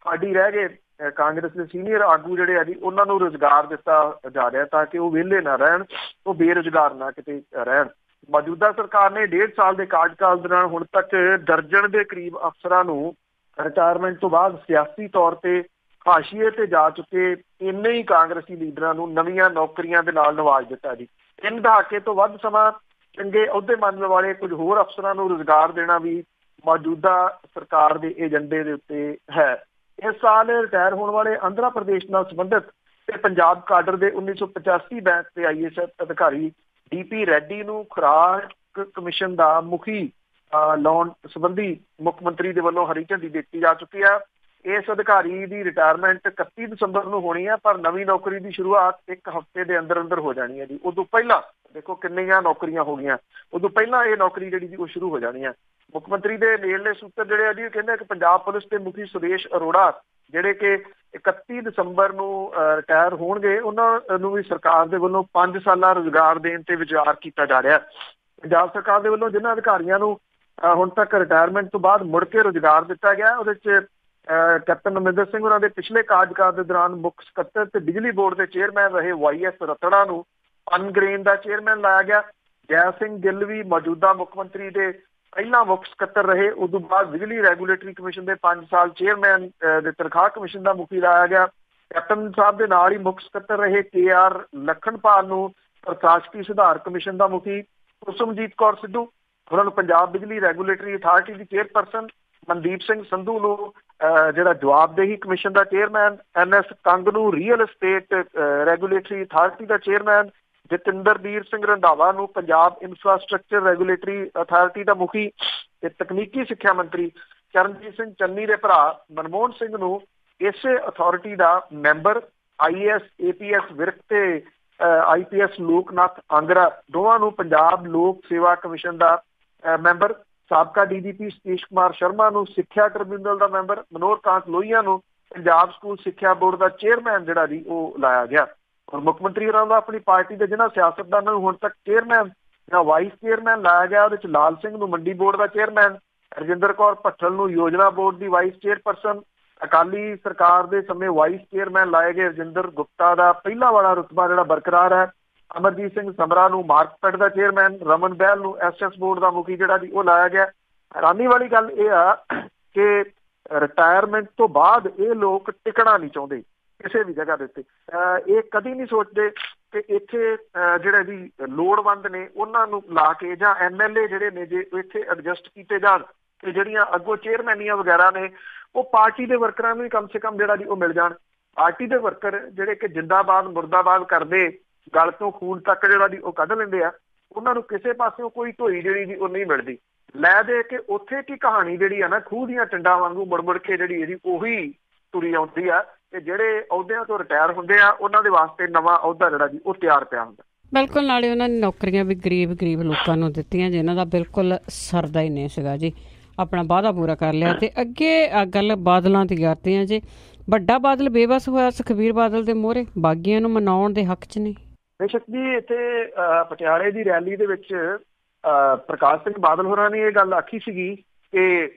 B: ਸਾਡੀ ਰਹਿ ਗਏ ਕਾਂਗਰਸ ਦੇ ਸੀਨੀਅਰ ਆਗੂ ਜਿਹੜੇ ਆ ਜੀ ਉਹਨਾਂ ਨੂੰ ਰੁਜ਼ਗਾਰ ਦਿੱਤਾ ਜਾ ਰਿਹਾ ਤਾਂ ਕਿ ਉਹ ਵਿਹਲੇ ਨਾ ਰਹਿਣ, ਉਹ ਬੇਰੁਜ਼ਗਾਰ ਨਾ ਕਿਤੇ ਰਹਿਣ। ਮੌਜੂਦਾ ਸਰਕਾਰ ਨੇ 1.5 ਸਾਲ ਦੇ ਕਾਰਜਕਾਲ ਦੌਰਾਨ ਹੁਣ ਤੱਕ ਦਰਜਨ ਦੇ ਕਰੀਬ ਅਫਸਰਾਂ ਨੂੰ ਰਿਟਾਇਰਮੈਂਟ ਤੋਂ ਬਾਅਦ ਸਿਆਸੀ ਤੌਰ ਤੇ ਹਾਸ਼ੀਏ ਤੇ ਜਾ ਚੁੱਕੇ ਇੰਨੇ ਹੀ ਕਾਂਗਰਸੀ ਲੀਡਰਾਂ ਨੂੰ ਨਵੀਆਂ ਨੌਕਰੀਆਂ ਦੇ ਨਾਲ ਨਵਾਜ ਦਿੱਤਾ ਜੀ। 3 ਦਹਾਕੇ ਤੋਂ ਵੱਧ ਸਮਾਂ ਚੰਗੇ ਅਹੁਦੇ ਮੰਨਣ ਵਾਲੇ ਕੁਝ ਹੋਰ ਅਫਸਰਾਂ ਨੂੰ ਰੁਜ਼ਗਾਰ ਦੇਣਾ ਵੀ ਮੌਜੂਦਾ ਸਰਕਾਰ ਦੇ ਏਜੰਡੇ ਦੇ ਉੱਤੇ ਹੈ। ਇਸ ਸਾਲ ਰਿਟਾਇਰ ਹੋਣ ਵਾਲੇ ਆਂਧਰਾ ਪ੍ਰਦੇਸ਼ ਨਾਲ ਸੰਬੰਧਿਤ ਤੇ ਪੰਜਾਬ ਕਾਡਰ ਦੇ 1985 ਬੈਚ ਦੇ IAS ਅਧਿਕਾਰੀ DP ਰੈਡੀ ਨੂੰ ਖੁਰਾਕ ਕਮਿਸ਼ਨ ਦਾ ਮੁਖੀ ਲਾਉਣ ਸੰਬੰਧੀ ਮੁੱਖ ਮੰਤਰੀ ਦੇ ਵੱਲੋਂ ਹਰੀ ਝੰਡੀ ਦਿੱਤੀ ਜਾ ਚੁੱਕੀ ਹੈ। ਇਸ ਅਧਿਕਾਰੀ ਦੀ ਰਿਟਾਇਰਮੈਂਟ 31 ਦਸੰਬਰ ਨੂੰ ਹੋਣੀ ਹੈ ਪਰ ਨਵੀਂ ਨੌਕਰੀ ਦੀ ਸ਼ੁਰੂਆਤ 1 ਹਫ਼ਤੇ ਦੇ ਅੰਦਰ ਹੋ ਜਾਣੀ ਹੈ ਜੀ। ਉਦੋਂ ਪਹਿਲਾਂ ਦੇਖੋ ਕਿੰਨੀਆਂ ਨੌਕਰੀਆਂ ਹੋ ਗਈਆਂ, ਉਦੋਂ ਪਹਿਲਾਂ ਇਹ ਨੌਕਰੀ ਜਿਹੜੀ ਜੀ ਉਹ ਸ਼ੁਰੂ ਹੋ ਜਾਣੀ ਹੈ। ਮੁੱਖ ਮੰਤਰੀ ਦੇ ਨੇੜਲੇ ਸੂਤਰ ਜਿਹੜੇ ਆ ਜੀ ਕਹਿੰਦੇ ਕਿ ਪੰਜਾਬ ਪੁਲਿਸ ਦੇ ਮੁਖੀ ਸੁਰੇਸ਼ ਅਰੋੜਾ ਜਿਹੜੇ ਕਿ 31 ਦਸੰਬਰ ਨੂੰ ਰਿਟਾਇਰ ਹੋਣਗੇ ਉਹਨਾਂ ਨੂੰ ਵੀ ਸਰਕਾਰ ਦੇ ਵੱਲੋਂ 5 ਸਾਲਾ ਰੁਜ਼ਗਾਰ ਦੇਣ ਤੇ ਵਿਚਾਰ ਕੀਤਾ ਜਾ ਰਿਹਾ। ਪੰਜਾਬ ਸਰਕਾਰ ਦੇ ਵੱਲੋਂ ਜਿਹਨਾਂ ਅਧਿਕਾਰੀਆਂ ਨੂੰ ਹੁਣ ਤੱਕ ਰਿਟਾਇਰਮੈਂਟ ਤੋਂ ਬਾਅਦ ਮੁੜ ਕੇ ਰੁਜ਼ਗਾਰ ਦਿੱਤਾ ਗਿਆ ਉਹਦੇ 'ਚ ਕੈਪਟਨ ਅਮਰਿੰਦਰ ਸਿੰਘ ਉਹਨਾਂ ਦੇ ਪਿਛਲੇ ਕਾਰਜਕਾਲ ਦੇ ਦੌਰਾਨ ਮੁੱਖ ਸਕੱਤਰ ਤੇ ਬਿਜਲੀ ਬੋਰਡ ਦੇ ਚੇਅਰਮੈਨ ਰਹੇ YS ਰਤੜਾ ਨੂੰ ਪਨਗ੍ਰੇਨ ਦਾ ਚੇਅਰਮੈਨ ਲਾਇਆ ਗਿਆ। ਜੈ ਸਿੰਘ ਗਿੱਲ ਵੀ ਮੌਜੂਦਾ ਮੁੱਖ ਮੰਤਰੀ ਦੇ ਪਹਿਲਾਂ ਮੁੱਖ ਸਕੱਤਰ ਰਹੇ। ਉਦੋਂ ਬਾਅਦ ਬਿਜਲੀ ਰੈਗੂਲੇਟਰੀ ਕਮਿਸ਼ਨ ਦੇ 5 ਸਾਲ ਚੇਅਰਮੈਨ ਦੇ ਤਨਖਾਹ ਕਮਿਸ਼ਨ ਦਾ ਮੁਖੀ ਲਾਇਆ ਗਿਆ। ਕੈਪਟਨ ਸਾਹਿਬ ਦੇ ਨਾਲ ਹੀ ਮੁੱਖ ਸਕੱਤਰ ਰਹੇ KR ਲਖਣਪਾਲ ਨੂੰ ਪ੍ਰਸ਼ਾਸਕੀ ਸੁਧਾਰ ਕਮਿਸ਼ਨ ਦਾ ਮੁਖੀ, ਕੁਸਮਜੀਤ ਕੌਰ ਸਿੱਧੂ ਉਹਨਾਂ ਨੂੰ ਪੰਜਾਬ ਬਿਜਲੀ ਰੈਗੂਲੇਟਰੀ ਅਥਾਰਟੀ ਦੀ ਚੇਅਰਪਰਸਨ, ਮਨਦੀਪ ਸਿੰਘ ਸੰਧੂ ਨੂੰ ਜਿਹੜਾ ਜਵਾਬਦੇਹੀ ਕਮਿਸ਼ਨ ਦਾ ਚੇਅਰਮੈਨ, NS ਕੰਗ ਨੂੰ ਰੀਅਲ ਅਸਟੇਟ ਰੈਗੂਲੇਟਰੀ ਅਥਾਰਟੀ ਦਾ ਚੇਅਰਮੈਨ, ਜਤਿੰਦਰਬੀਰ ਸਿੰਘ ਰੰਧਾਵਾ ਨੂੰ ਪੰਜਾਬ ਇਨਫਰਾਸਟਰਕਚਰ ਰੈਗੂਲੇਟਰੀ ਅਥਾਰਟੀ ਦਾ ਮੁਖੀ ਤੇ ਤਕਨੀਕੀ ਸਿੱਖਿਆ ਮੰਤਰੀ ਚਰਨਜੀਤ ਸਿੰਘ ਚੰਨੀ ਦੇ ਭਰਾ ਮਨਮੋਹਨ ਸਿੰਘ ਨੂੰ ਇਸੇ ਅਥਾਰਟੀ ਦਾ ਮੈਂਬਰ, IAS APS ਵਿਰਕ ਤੇ IPS ਲੋਕਨਾਥ ਆਂਗਰਾ ਦੋਵਾਂ ਨੂੰ ਪੰਜਾਬ ਲੋਕ ਸੇਵਾ ਕਮਿਸ਼ਨ ਦਾ ਮੈਂਬਰ, ਸਾਬਕਾ DGP ਸਤੀਸ਼ ਕੁਮਾਰ ਸ਼ਰਮਾ ਨੂੰ ਸਿੱਖਿਆ ਟ੍ਰਿਬਿਊਨਲ ਦਾ ਮੈਂਬਰ, ਮਨੋਹਰ ਕਾਂਤ ਲੋਹੀਆ ਨੂੰ ਪੰਜਾਬ ਸਕੂਲ ਸਿੱਖਿਆ ਬੋਰਡ ਦਾ ਚੇਅਰਮੈਨ ਜਿਹੜਾ ਜੀ ਉਹ ਲਾਇਆ ਗਿਆ। ਔਰ ਮੁੱਖ ਮੰਤਰੀ ਹੋਰਾਂ ਦਾ ਆਪਣੀ ਪਾਰਟੀ ਦੇ ਜਿਹਨਾਂ ਸਿਆਸਤਦਾਨਾਂ ਨੂੰ ਹੁਣ ਤੱਕ ਚੇਅਰਮੈਨ ਜਾਂ ਵਾਈਸ ਚੇਅਰਮੈਨ ਲਾਇਆ ਗਿਆ, ਉਹਦੇ 'ਚ ਲਾਲ ਸਿੰਘ ਨੂੰ ਮੰਡੀ ਬੋਰਡ ਦਾ ਚੇਅਰਮੈਨ, ਰਜਿੰਦਰ ਕੌਰ ਭੱਠਲ ਨੂੰ ਯੋਜਨਾ ਬੋਰਡ ਦੀ ਵਾਈਸ ਚੇਅਰਪਰਸਨ, ਅਕਾਲੀ ਸਰਕਾਰ ਦੇ ਸਮੇਂ ਵਾਈਸ ਚੇਅਰਮੈਨ ਲਾਏ ਗਏ ਰਜਿੰਦਰ ਗੁਪਤਾ ਦਾ ਪਹਿਲਾਂ ਵਾਲਾ ਰੁਤਬਾ ਜਿਹੜਾ ਬਰਕਰਾਰ ਹੈ, ਅਮਰਜੀਤ ਸਿੰਘ ਸਮਰਾ ਨੂੰ ਮਾਰਕਫੈਡ ਦਾ ਚੇਅਰਮੈਨ, ਰਮਨ ਬਹਿਲ ਨੂੰ ਐਸਐਸ ਬੋਰਡ ਦਾ ਮੁਖੀ ਜਿਹੜਾ ਜੀ ਉਹ ਲਾਇਆ ਗਿਆ। ਹੈਰਾਨੀ ਵਾਲੀ ਗੱਲ ਇਹ ਆ ਕਿ ਰਿਟਾਇਰਮੈਂਟ ਤੋਂ ਬਾਅਦ ਇਹ ਲੋਕ ਟਿਕਣਾ ਨਹੀਂ ਚਾਹੁੰਦੇ ਕਿਸੇ ਵੀ ਜਗ੍ਹਾ ਦੇ ਉੱਤੇ। ਇਹ ਕਦੀ ਨਹੀਂ ਸੋਚਦੇ ਕਿ ਇੱਥੇ ਜਿਹੜੇ ਜੀ ਲੋੜਵੰਦ ਨੇ ਉਹਨਾਂ ਨੂੰ ਲਾ ਕੇ ਜਾਂ MLA ਜਿਹੜੇ ਨੇ ਜੇ ਇੱਥੇ ਐਡਜਸਟ ਕੀਤੇ ਜਾਣ ਤੇ ਜਿਹੜੀਆਂ ਅੱਗੋਂ ਚੇਅਰਮੈਨੀਆਂ ਵਗੈਰਾ ਨੇ ਉਹ ਪਾਰਟੀ ਦੇ ਵਰਕਰਾਂ ਨੂੰ ਹੀ ਕਮ ਸੇ ਕਮ ਜਿਹੜਾ ਜੀ ਉਹ ਮਿਲ ਜਾਣ। ਪਾਰਟੀ ਦੇ ਵਰਕਰ ਜਿਹੜੇ ਕਿ ਜਿੰਦਾਬਾਦ ਮੁਰਦਾਬਾਦ ਕਰਦੇ, ਗਲ ਤੋਂ ਖੂਨ ਤੱਕ ਜਿਹੜਾ ਜੀ ਉਹ ਕੱਢ ਲੈਂਦੇ ਆ, ਉਹਨਾਂ ਨੂੰ ਕਿਸੇ ਪਾਸਿਓਂ ਕੋਈ ਢੋਈ ਜਿਹੜੀ ਜੀ ਉਹ ਨਹੀਂ ਮਿਲਦੀ। ਲੈ ਦੇ ਕੇ ਉੱਥੇ ਕੀ ਕਹਾਣੀ ਜਿਹੜੀ ਆ ਨਾ ਖੂਹ ਦੀਆਂ ਟਿੰਡਾਂ ਵਾਂਗੂ ਮੁੜ ਕੇ ਜਿਹੜੀ ਇਹਦੀ ਉਹੀ ਤੁਰੀ ਆਉਂਦੀ ਆ ਤੇ ਜਿਹੜੇ ਅਹੁਦਿਆਂ ਤੋਂ ਰਿਟਾਇਰ ਹੁੰਦੇ ਆ ਉਹਨਾਂ ਦੇ ਵਾਸਤੇ ਨਵਾਂ ਅਹੁਦਾ ਜਿਹੜਾ ਜੀ ਉਹ ਤਿਆਰ ਪਿਆ ਹੁੰਦਾ।
A: ਬਿਲਕੁਲ, ਨਾਲੇ ਉਹਨਾਂ ਨੇ ਨੌਕਰੀਆਂ ਵੀ ਗਰੀਬ ਲੋਕਾਂ ਨੂੰ ਦਿੱਤੀਆਂ ਜਿਨ੍ਹਾਂ ਦਾ ਬਿਲਕੁਲ ਸਰਦਾ ਹੀ ਨਹੀਂ ਸੀਗਾ ਜੀ, ਆਪਣਾ ਵਾਅਦਾ ਪੂਰਾ ਕਰ ਲਿਆ। ਤੇ ਅੱਗੇ ਗੱਲ ਬਾਦਲਾਂ ਦੀ ਕਰਦੇ ਆ ਜੀ। ਵੱਡਾ ਬਾਦਲ ਬੇਬਸ ਹੋਇਆ ਸੁਖਬੀਰ ਬਾਦਲ ਦੇ ਮੂਹਰੇ, ਬਾਗੀਆਂ ਨੂੰ ਮਨਾਉਣ ਦੇ ਹੱਕ 'ਚ ਨਹੀਂ।
B: ਬੇਸ਼ੱਕ ਜੀ ਇੱਥੇ ਪਟਿਆਲੇ ਦੀ ਰੈਲੀ ਦੇ ਵਿੱਚ ਪ੍ਰਕਾਸ਼ ਸਿੰਘ ਬਾਦਲ ਹੋਰਾਂ ਨੇ ਇਹ ਗੱਲ ਆਖੀ ਸੀਗੀ ਕਿ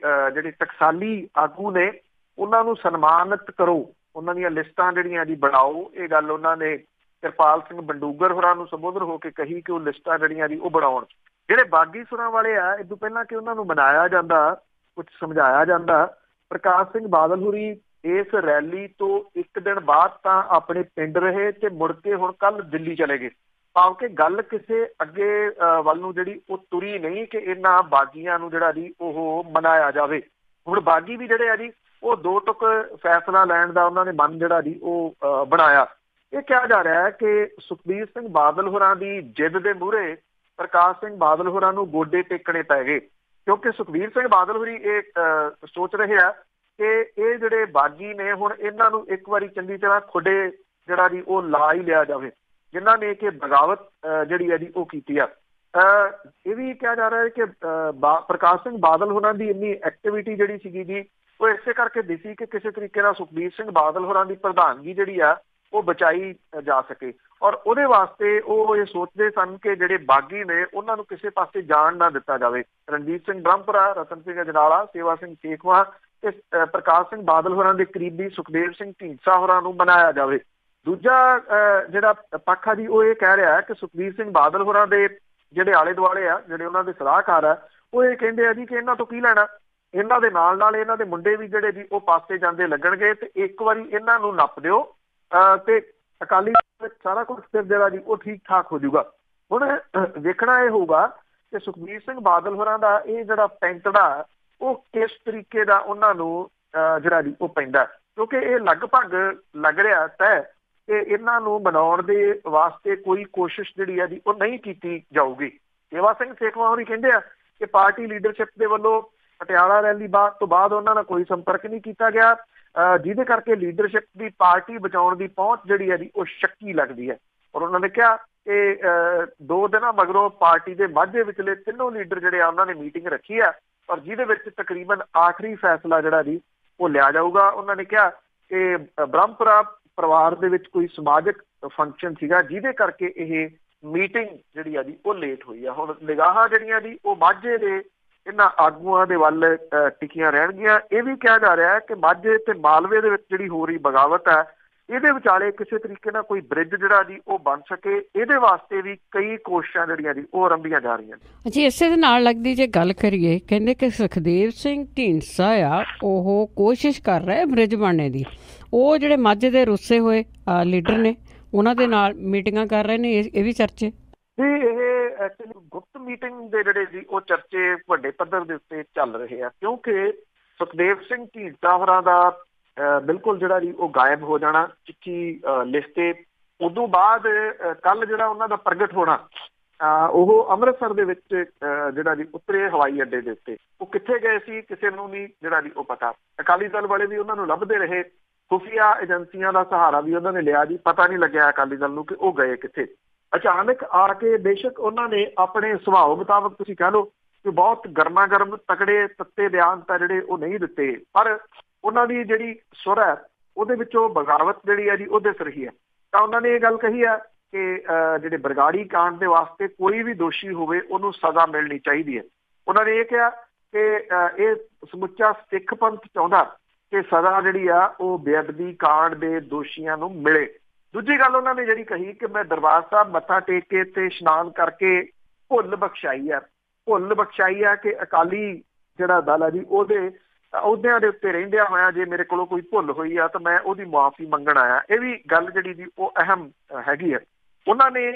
B: ਜਿਹੜੇ ਟਕਸਾਲੀ ਆਗੂ ਨੇ ਉਹਨਾਂ ਨੂੰ ਸਨਮਾਨਿਤ ਕਰੋ, ਉਹਨਾਂ ਦੀਆਂ ਲਿਸਟਾਂ ਜਿਹੜੀਆਂ ਜੀ ਬਣਾਓ। ਇਹ ਗੱਲ ਉਹਨਾਂ ਨੇ ਕਿਰਪਾਲ ਸਿੰਘ ਬੰਡੂਗਰ ਹੋਰਾਂ ਨੂੰ ਸੰਬੋਧਨ ਹੋ ਕੇ ਕਹੀ ਕਿ ਉਹ ਲਿਸਟਾਂ ਜਿਹੜੀਆਂ ਜੀ ਉਹ ਬਣਾਉਣ। ਜਿਹੜੇ ਬਾਗੀ ਸੁਰਾਂ ਵਾਲੇ ਆ ਇਹ ਤੋਂ ਪਹਿਲਾਂ ਕਿ ਉਹਨਾਂ ਨੂੰ ਮਨਾਇਆ ਜਾਂਦਾ, ਕੁਛ ਸਮਝਾਇਆ ਜਾਂਦਾ, ਪ੍ਰਕਾਸ਼ ਸਿੰਘ ਬਾਦਲ ਹੋਰੀ ਇਸ ਰੈਲੀ ਤੋਂ ਇੱਕ ਦਿਨ ਬਾਅਦ ਤਾਂ ਆਪਣੇ ਪਿੰਡ ਰਹੇ ਤੇ ਮੁੜ ਕੇ ਹੁਣ ਕੱਲ ਦਿੱਲੀ ਚਲੇ ਗਏ। ਭਾਵੇਂ ਗੱਲ ਕਿਸੇ ਅੱਗੇ ਵੱਲ ਨੂੰ ਜਿਹੜੀ ਉਹ ਤੁਰੀ ਨਹੀਂ ਕਿ ਇਹਨਾਂ ਬਾਗੀਆਂ ਨੂੰ ਜਿਹੜਾ ਜੀ ਉਹ ਮਨਾਇਆ ਜਾਵੇ। ਹੁਣ ਬਾਗੀ ਵੀ ਜਿਹੜੇ ਆ ਜੀ ਉਹ ਦੋ ਟੁਕ ਫੈਸਲਾ ਲੈਣ ਦਾ ਉਹਨਾਂ ਨੇ ਮਨ ਜਿਹੜਾ ਜੀ ਉਹ ਬਣਾਇਆ। ਇਹ ਕਿਹਾ ਜਾ ਰਿਹਾ ਹੈ ਕਿ ਸੁਖਬੀਰ ਸਿੰਘ ਬਾਦਲ ਹੋਰਾਂ ਦੀ ਜਿੱਦ ਦੇ ਮੂਹਰੇ ਪ੍ਰਕਾਸ਼ ਸਿੰਘ ਬਾਦਲ ਹੋਰਾਂ ਨੂੰ ਗੋਡੇ ਟੇਕਣੇ ਪੈ ਗਏ, ਕਿਉਂਕਿ ਸੁਖਬੀਰ ਸਿੰਘ ਬਾਦਲ ਹੋਰੀ ਇਹ ਸੋਚ ਰਹੇ ਆ ਕਿ ਇਹ ਜਿਹੜੇ ਬਾਗੀ ਨੇ ਹੁਣ ਇਹਨਾਂ ਨੂੰ ਇੱਕ ਵਾਰੀ ਚੰਗੀ ਤਰ੍ਹਾਂ ਖੁੱਡੇ ਜਿਹੜਾ ਜੀ ਉਹ ਲਾ ਹੀ ਲਿਆ ਜਾਵੇ, ਜਿਨ੍ਹਾਂ ਨੇ ਕਿ ਬਗਾਵਤ ਜਿਹੜੀ ਹੈ ਜੀ ਉਹ ਕੀਤੀ ਆ। ਇਹ ਵੀ ਕਿਹਾ ਜਾ ਰਿਹਾ ਹੈ ਕਿ ਪ੍ਰਕਾਸ਼ ਸਿੰਘ ਬਾਦਲ ਹੋਰਾਂ ਦੀ ਇੰਨੀ ਐਕਟੀਵਿਟੀ ਜਿਹੜੀ ਸੀਗੀ ਜੀ ਉਹ ਇਸੇ ਕਰਕੇ ਦਿਸੀ ਕਿ ਕਿਸੇ ਤਰੀਕੇ ਨਾਲ ਸੁਖਬੀਰ ਸਿੰਘ ਬਾਦਲ ਹੋਰਾਂ ਦੀ ਪ੍ਰਧਾਨਗੀ ਜਿਹੜੀ ਆ ਉਹ ਬਚਾਈ ਜਾ ਸਕੇ। ਔਰ ਉਹਦੇ ਵਾਸਤੇ ਉਹ ਇਹ ਸੋਚਦੇ ਸਨ ਕਿ ਜਿਹੜੇ ਬਾਗੀ ਨੇ ਉਹਨਾਂ ਨੂੰ ਕਿਸੇ ਪਾਸੇ ਜਾਣ ਨਾ ਦਿੱਤਾ ਜਾਵੇ। ਰਣਜੀਤ ਸਿੰਘ ਬ੍ਰਹਮਪੁਰਾ, ਰਤਨ ਸਿੰਘ ਅਜਨਾਲਾ, ਸੇਵਾ ਸਿੰਘ ਸੇਖਵਾਂ ਤੇ ਪ੍ਰਕਾਸ਼ ਸਿੰਘ ਬਾਦਲ ਹੋਰਾਂ ਦੇ ਕਰੀਬੀ ਸੁਖਦੇਵ ਸਿੰਘ ਢੀਂਡਸਾ ਹੋਰਾਂ ਨੂੰ ਬਣਾਇਆ ਜਾਵੇ। ਦੂਜਾ ਜਿਹੜਾ ਪੱਖ ਆ ਜੀ ਉਹ ਇਹ ਕਹਿ ਰਿਹਾ ਕਿ ਸੁਖਬੀਰ ਸਿੰਘ ਬਾਦਲ ਹੋਰਾਂ ਦੇ ਜਿਹੜੇ ਆਲੇ ਦੁਆਲੇ ਆ, ਜਿਹੜੇ ਉਹਨਾਂ ਦੇ ਸਲਾਹਕਾਰ ਆ, ਉਹ ਇਹ ਕਹਿੰਦੇ ਆ ਜੀ ਕਿ ਇਹਨਾਂ ਤੋਂ ਕੀ ਲੈਣਾ, ਇਹਨਾਂ ਦੇ ਨਾਲ ਇਹਨਾਂ ਦੇ ਮੁੰਡੇ ਵੀ ਜਿਹੜੇ ਜੀ ਉਹ ਪਾਸੇ ਜਾਂਦੇ ਲੱਗਣਗੇ ਤੇ ਇੱਕ ਵਾਰੀ ਇਹਨਾਂ ਨੂੰ ਨੱਪ ਦਿਓ ਤੇ ਅਕਾਲੀ ਸਾਰਾ ਕੁਝ ਫਿਰ ਜਿਹੜਾ ਜੀ ਉਹ ਠੀਕ ਠਾਕ ਹੋ ਜਾਊਗਾ। ਹੁਣ ਵੇਖਣਾ ਇਹ ਹੋਊਗਾ ਕਿ ਸੁਖਬੀਰ ਸਿੰਘ ਬਾਦਲ ਹੋਰਾਂ ਦਾ ਇਹ ਜਿਹੜਾ ਪੈਂਤੜਾ ਉਹ ਕਿਸ ਤਰੀਕੇ ਦਾ ਉਹਨਾਂ ਨੂੰ ਜਿਹੜਾ ਜੀ ਉਹ ਪੈਂਦਾ, ਕਿਉਂਕਿ ਇਹ ਲਗਭਗ ਲੱਗ ਰਿਹਾ ਤੈਅ ਕਿ ਇਹਨਾਂ ਨੂੰ ਮਨਾਉਣ ਦੇ ਵਾਸਤੇ ਕੋਈ ਕੋਸ਼ਿਸ਼ ਜਿਹੜੀ ਹੈ ਜੀ ਉਹ ਨਹੀਂ ਕੀਤੀ ਜਾਊਗੀ। ਸੇਵਾ ਸਿੰਘ ਸੇਖਵਾਂ ਹੋਰੀ ਕਹਿੰਦੇ ਆ ਕਿ ਪਾਰਟੀ ਲੀਡਰਸ਼ਿਪ ਦੇ ਵੱਲੋਂ ਪਟਿਆਲਾ ਰੈਲੀ ਤੋਂ ਬਾਅਦ ਉਹਨਾਂ ਨਾਲ ਕੋਈ ਸੰਪਰਕ ਨਹੀਂ ਕੀਤਾ ਗਿਆ, ਜਿਹਦੇ ਕਰਕੇ ਲੀਡਰਸ਼ਿਪ ਦੀ ਪਾਰਟੀ ਬਚਾਉਣ ਦੀ ਪਹੁੰਚ ਜਿਹੜੀ ਹੈ ਜੀ ਉਹ ਸ਼ੱਕੀ ਲੱਗਦੀ ਹੈ। ਔਰ ਉਹਨਾਂ ਨੇ ਕਿਹਾ ਕਿ 2 ਦਿਨਾਂ ਮਗਰੋਂ ਪਾਰਟੀ ਦੇ ਮਾਝੇ ਵਿਚਲੇ ਤਿੰਨੋਂ ਲੀਡਰ ਜਿਹੜੇ ਆ ਉਹਨਾਂ ਨੇ ਮੀਟਿੰਗ ਰੱਖੀ ਆ ਔਰ ਜਿਹਦੇ ਵਿੱਚ ਤਕਰੀਬਨ ਆਖਰੀ ਫੈਸਲਾ ਜਿਹੜਾ ਜੀ ਉਹ ਲਿਆ ਜਾਊਗਾ। ਉਹਨਾਂ ਨੇ ਕਿਹਾ ਕਿ ਬ੍ਰਹਮਪੁਰਾ ਪਰਿਵਾਰ ਦੇ ਵਿੱਚ ਕੋਈ ਸਮਾਜਿਕ ਫੰਕਸ਼ਨ ਸੀਗਾ ਜਿਹਦੇ ਕਰਕੇ ਇਹ ਮੀਟਿੰਗ ਜਿਹੜੀ ਆ ਜੀ ਉਹ ਲੇਟ ਹੋਈ ਆ। ਹੁਣ ਨਿਗਾਹਾਂ ਜਿਹੜੀਆਂ ਜੀ ਉਹ ਮਾਝੇ ਦੇ ਇਹਨਾਂ ਆਗੂਆਂ ਦੇ ਵੱਲ ਟਿਕੀਆਂ ਰਹਿਣਗੀਆਂ। ਇਹ ਵੀ ਕਿਹਾ ਜਾ ਰਿਹਾ ਹੈ ਕਿ ਮਾਝੇ ਤੇ ਮਾਲਵੇ ਦੇ ਵਿੱਚ ਜਿਹੜੀ ਹੋ ਰਹੀ ਬਗਾਵਤ ਹੈ ਇਹਦੇ ਵਿਚਾਲੇ ਕਿਸੇ ਤਰੀਕੇ ਨਾਲ ਕੋਈ ਬ੍ਰਿਜ ਜਿਹੜਾ ਜੀ ਉਹ ਬਣ ਸਕੇ, ਇਹਦੇ ਵਾਸਤੇ ਵੀ ਕਈ ਕੋਸ਼ਿਸ਼ਾਂ ਜਿਹੜੀਆਂ ਜੀ ਉਹ ਆਰੰਭੀਆਂ ਜਾ ਰਹੀਆਂ ਨੇ।
A: ਜੀ ਇਸੇ ਦੇ ਨਾਲ ਲੱਗਦੀ ਜੇ ਗੱਲ ਕਰੀਏ, ਕਹਿੰਦੇ ਕਿ ਸੁਖਦੇਵ ਸਿੰਘ ਢੀਂਡਸਾ ਆ ਉਹ ਕੋਸ਼ਿਸ਼ ਕਰ ਰਿਹਾ ਬ੍ਰਿਜ ਬਣਨੇ ਦੀ। ਉਹ ਜਿਹੜੇ ਮਾਝੇ ਦੇ ਰੁੱਸੇ ਹੋਏ ਲੀਡਰ ਨੇ ਉਹਨਾਂ ਦੇ ਨਾਲ ਮੀਟਿੰਗਾਂ ਕਰ ਰਹੇ ਨੇ, ਇਹ ਵੀ ਚਰਚੇ
B: ਜੀ। ਇਹ ਐਕਚੁਅਲੀ ਗੁਪਤ ਮੀਟਿੰਗ ਦੇ ਜਿਹੜੇ ਜੀ ਉਹ ਚਰਚੇ ਵੱਡੇ ਪੱਧਰ ਦੇ ਉੱਤੇ ਚੱਲ ਰਹੇ ਆ, ਕਿਉਂਕਿ ਸੁਖਦੇਵ ਸਿੰਘ ਢੀਂਡਸਾ ਹੋਰਾਂ ਦਾ ਬਿਲਕੁਲ ਜਿਹੜਾ ਜੀ ਉਹ ਗਾਇਬ ਹੋ ਜਾਣਾ ਚਿੱਠੀ ਲਿਖਤੇ, ਉਦੋਂ ਬਾਅਦ ਕੱਲ ਜਿਹੜਾ ਉਹਨਾਂ ਦਾ ਪ੍ਰਗਟ ਹੋਣਾ, ਉਹ ਅੰਮ੍ਰਿਤਸਰ ਦੇ ਵਿੱਚ ਜਿਹੜਾ ਜੀ ਉਤਰੇ ਹਵਾਈ ਅੱਡੇ ਦੇ ਉੱਤੇ। ਉਹ ਕਿੱਥੇ ਗਏ ਸੀ ਕਿਸੇ ਨੂੰ ਨਹੀਂ ਜਿਹੜਾ ਜੀ ਉਹ ਪਤਾ। ਅਕਾਲੀ ਦਲ ਵਾਲੇ ਵੀ ਉਹਨਾਂ ਨੂੰ ਲੱਭਦੇ ਰਹੇ, ਖੁਫੀਆ ਏਜੰਸੀਆਂ ਦਾ ਸਹਾਰਾ ਵੀ ਉਹਨਾਂ ਨੇ ਲਿਆ ਜੀ, ਪਤਾ ਨਹੀਂ ਲੱਗਿਆ ਅਕਾਲੀ ਦਲ ਨੂੰ ਕਿ ਉਹ ਗਏ ਕਿੱਥੇ। ਅਚਾਨਕ ਆ ਕੇ ਬੇਸ਼ੱਕ ਉਹਨਾਂ ਨੇ ਆਪਣੇ ਸੁਭਾਅ ਮੁਤਾਬਕ ਤੁਸੀਂ ਕਹਿ ਲਓ ਕਿ ਬਹੁਤ ਗਰਮਾ ਗਰਮ ਤਕੜੇ ਤੱਤੇ ਬਿਆਨ ਤਾਂ ਜਿਹੜੇ ਉਹ ਨਹੀਂ ਦਿੱਤੇ, ਪਰ ਉਹਨਾਂ ਦੀ ਜਿਹੜੀ ਸੁਰ ਹੈ ਉਹਦੇ ਵਿੱਚੋਂ ਬਗਾਵਤ ਜਿਹੜੀ ਹੈ ਜੀ ਉਹ ਦਿਸ ਰਹੀ ਹੈ। ਤਾਂ ਉਹਨਾਂ ਨੇ ਇਹ ਗੱਲ ਕਹੀ ਹੈ ਕਿ ਜਿਹੜੇ ਬਰਗਾੜੀ ਕਾਂਡ ਦੇ ਵਾਸਤੇ ਕੋਈ ਵੀ ਦੋਸ਼ੀ ਹੋਵੇ ਉਹਨੂੰ ਸਜ਼ਾ ਮਿਲਣੀ ਚਾਹੀਦੀ ਹੈ। ਉਹਨਾਂ ਨੇ ਇਹ ਕਿਹਾ ਕਿ ਇਹ ਸਮੁੱਚਾ ਸਿੱਖ ਪੰਥ ਚਾਹੁੰਦਾ ਕਿ ਸਜ਼ਾ ਜਿਹੜੀ ਆ ਉਹ ਬੇਅਦਬੀ ਕਾਂਡ ਦੇ ਦੋਸ਼ੀਆਂ ਨੂੰ ਮਿਲੇ। ਦੂਜੀ ਗੱਲ ਉਹਨਾਂ ਨੇ ਜਿਹੜੀ ਕਹੀ ਕਿ ਮੈਂ ਦਰਬਾਰ ਸਾਹਿਬ ਮੱਥਾ ਟੇਕ ਕੇ ਤੇ ਇਸ਼ਨਾਨ ਕਰਕੇ ਭੁੱਲ ਬਖਸ਼ਾਈ ਆ ਕਿ ਅਕਾਲੀ ਜਿਹੜਾ ਦਲ ਆ ਜੀ ਉਹਦੇ ਅਹੁਦਿਆਂ ਦੇ ਉੱਤੇ ਰਹਿੰਦਿਆਂ ਹੋਇਆ ਜੇ ਮੇਰੇ ਕੋਲੋਂ ਕੋਈ ਭੁੱਲ ਹੋਈ ਆ ਤਾਂ ਮੈਂ ਉਹਦੀ ਮੁਆਫ਼ੀ ਮੰਗਣ ਆਇਆ। ਇਹ ਵੀ ਗੱਲ ਜਿਹੜੀ ਜੀ ਉਹ ਅਹਿਮ ਹੈਗੀ ਹੈ। ਉਹਨਾਂ ਨੇ